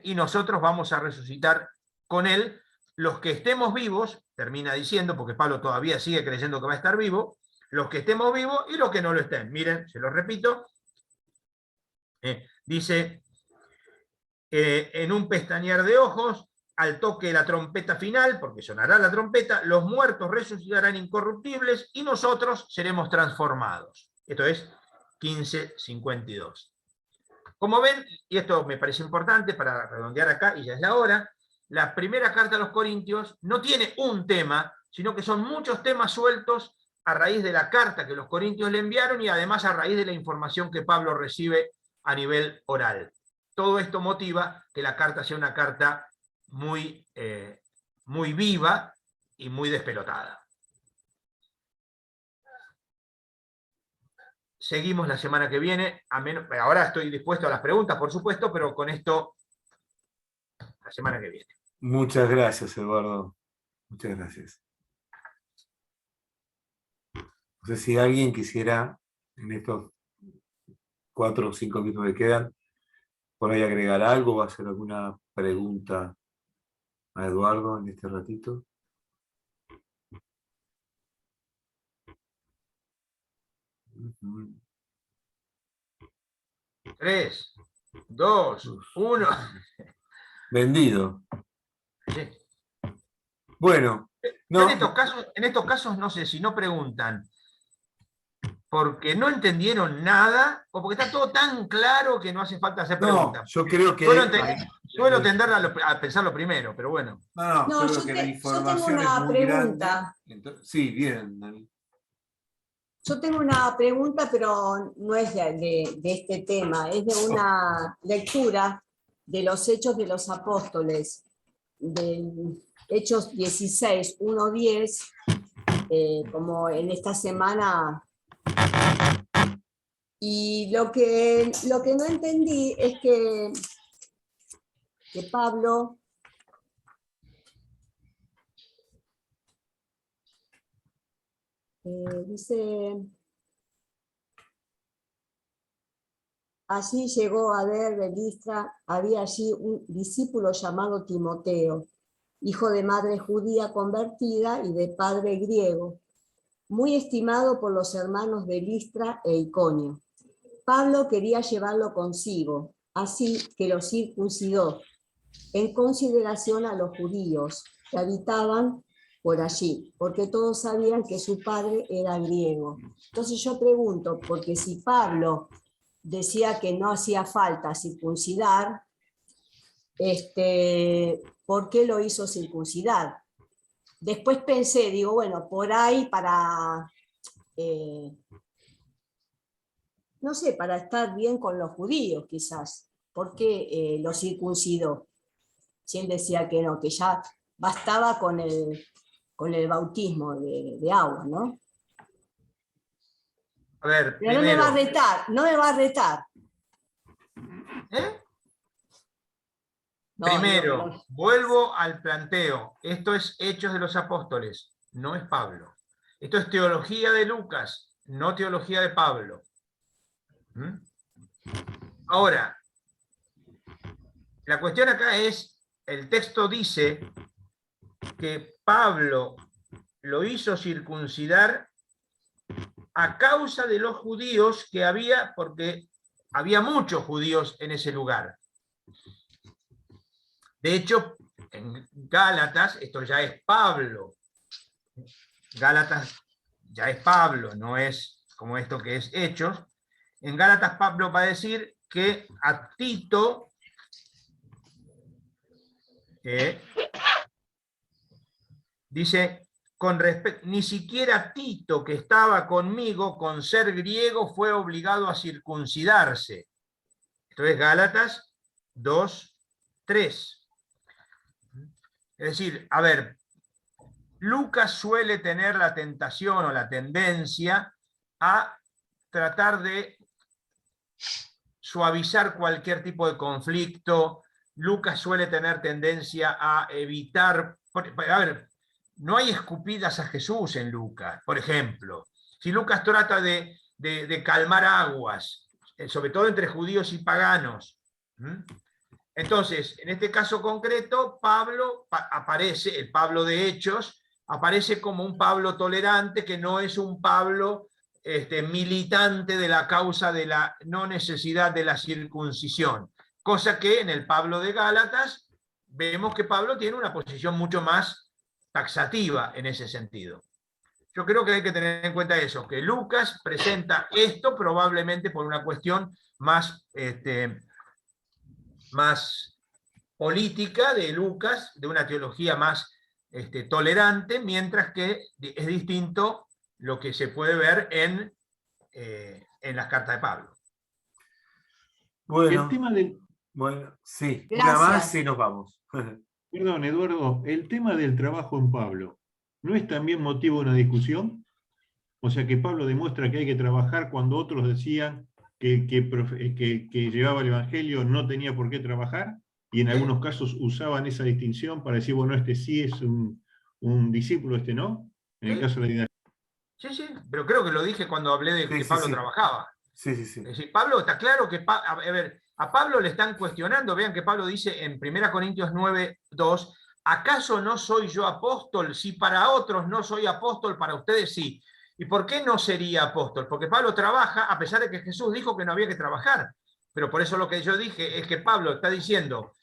y nosotros vamos a resucitar con Él. Los que estemos vivos, termina diciendo, porque Pablo todavía sigue creyendo que va a estar vivo, los que estemos vivos y los que no lo estén. Miren, se lo repito. Dice, en un pestañear de ojos, al toque de la trompeta final, porque sonará la trompeta, los muertos resucitarán incorruptibles y nosotros seremos transformados. Esto es 15:52. Como ven, y esto me parece importante para redondear acá, y ya es la hora, la primera carta a los Corintios no tiene un tema, sino que son muchos temas sueltos a raíz de la carta que los corintios le enviaron y además a raíz de la información que Pablo recibe a nivel oral. Todo esto motiva que la carta sea una carta muy, muy viva y muy despelotada. Seguimos la semana que viene, ahora estoy dispuesto a las preguntas, por supuesto, pero con esto, la semana que viene. Muchas gracias, Eduardo. Muchas gracias. No sé si alguien quisiera, en estos 4 o 5 minutos que quedan, por ahí agregar algo o hacer alguna pregunta a Eduardo en este ratito. Ujú. 3, 2, 1. Vendido. Sí. Bueno, Yo no, en estos casos no sé si no preguntan porque no entendieron nada o porque está todo tan claro que no hace falta hacer no, preguntas. yo creo que Suelo tender a pensar lo primero, pero bueno. no, No, yo creo yo, que la yo tengo información es una muy grande. pregunta. Sí, bien, Dani. Yo tengo una pregunta, pero no es de este tema, es de una lectura de los Hechos de los Apóstoles, de Hechos 16, 1, 10, como en esta semana. Y lo que no entendí es que Pablo dice, allí llegó a ver de Listra, había allí un discípulo llamado Timoteo, hijo de madre judía convertida y de padre griego, muy estimado por los hermanos de Listra e Iconio. Pablo quería llevarlo consigo, así que lo circuncidó, en consideración a los judíos que habitaban por allí, porque todos sabían que su padre era griego. Entonces yo pregunto, porque si Pablo decía que no hacía falta circuncidar, ¿por qué lo hizo circuncidar? Después pensé, digo, bueno, por ahí para, no sé, para estar bien con los judíos quizás. ¿Por qué lo circuncidó? Si él decía que no, que ya bastaba con el bautismo de agua, ¿no? A ver, Pero primero. no me va a retar. ¿Eh? No, Primero, no. vuelvo al planteo. Esto es Hechos de los Apóstoles, no es Pablo. Esto es teología de Lucas, no teología de Pablo. ¿Mm? Ahora, la cuestión acá es, el texto dice que Pablo lo hizo circuncidar a causa de los judíos que había, porque había muchos judíos en ese lugar. De hecho, en Gálatas, esto ya es Pablo. Gálatas ya es Pablo, no es como esto que es Hechos. En Gálatas Pablo va a decir que a Tito dice, ni siquiera Tito, que estaba conmigo, con ser griego, fue obligado a circuncidarse. Esto es Gálatas 2, 3. Es decir, a ver, Lucas suele tener la tentación o la tendencia a tratar de suavizar cualquier tipo de conflicto. Lucas suele tener tendencia a evitar... A ver, no hay escupidas a Jesús en Lucas, por ejemplo. Si Lucas trata de calmar aguas, sobre todo entre judíos y paganos. Entonces, en este caso concreto, Pablo aparece, el Pablo de Hechos, aparece como un Pablo tolerante, que no es un Pablo militante de la causa de la no necesidad de la circuncisión. Cosa que en el Pablo de Gálatas vemos que Pablo tiene una posición mucho más taxativa en ese sentido. Yo creo que hay que tener en cuenta eso, que Lucas presenta esto probablemente por una cuestión más, más política de Lucas, de una teología más tolerante, mientras que es distinto lo que se puede ver en las cartas de Pablo. Bueno, El tema del, bueno, sí, Gracias. una más y nos vamos. Perdón, Eduardo, el tema del trabajo en Pablo, ¿no es también motivo de una discusión? O sea, que Pablo demuestra que hay que trabajar cuando otros decían que el que llevaba el Evangelio no tenía por qué trabajar, y en algunos casos usaban esa distinción para decir, bueno, este sí es un discípulo, este no, en el caso de la dinastía. Sí, sí, pero creo que lo dije cuando hablé de Sí, que sí, Pablo sí. trabajaba. Sí, sí, sí. Es decir, Pablo, está claro que, a ver, a Pablo le están cuestionando, vean que Pablo dice en 1 Corintios 9:2, ¿acaso no soy yo apóstol? Si para otros no soy apóstol, para ustedes sí. ¿Y por qué no sería apóstol? Porque Pablo trabaja, a pesar de que Jesús dijo que no había que trabajar. Pero por eso lo que yo dije es que Pablo está diciendo,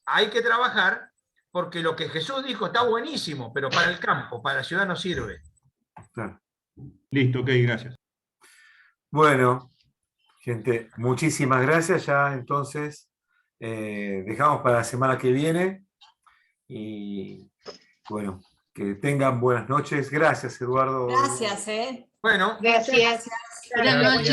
hay que trabajar porque lo que Jesús dijo está buenísimo, pero para el campo, para la ciudad no sirve. Claro. Listo, ok, gracias. Bueno, gente, muchísimas gracias. Ya entonces dejamos para la semana que viene. Y bueno, que tengan buenas noches. Gracias, Eduardo. Gracias, Bueno, Gracias. Gracias. Buenas noches.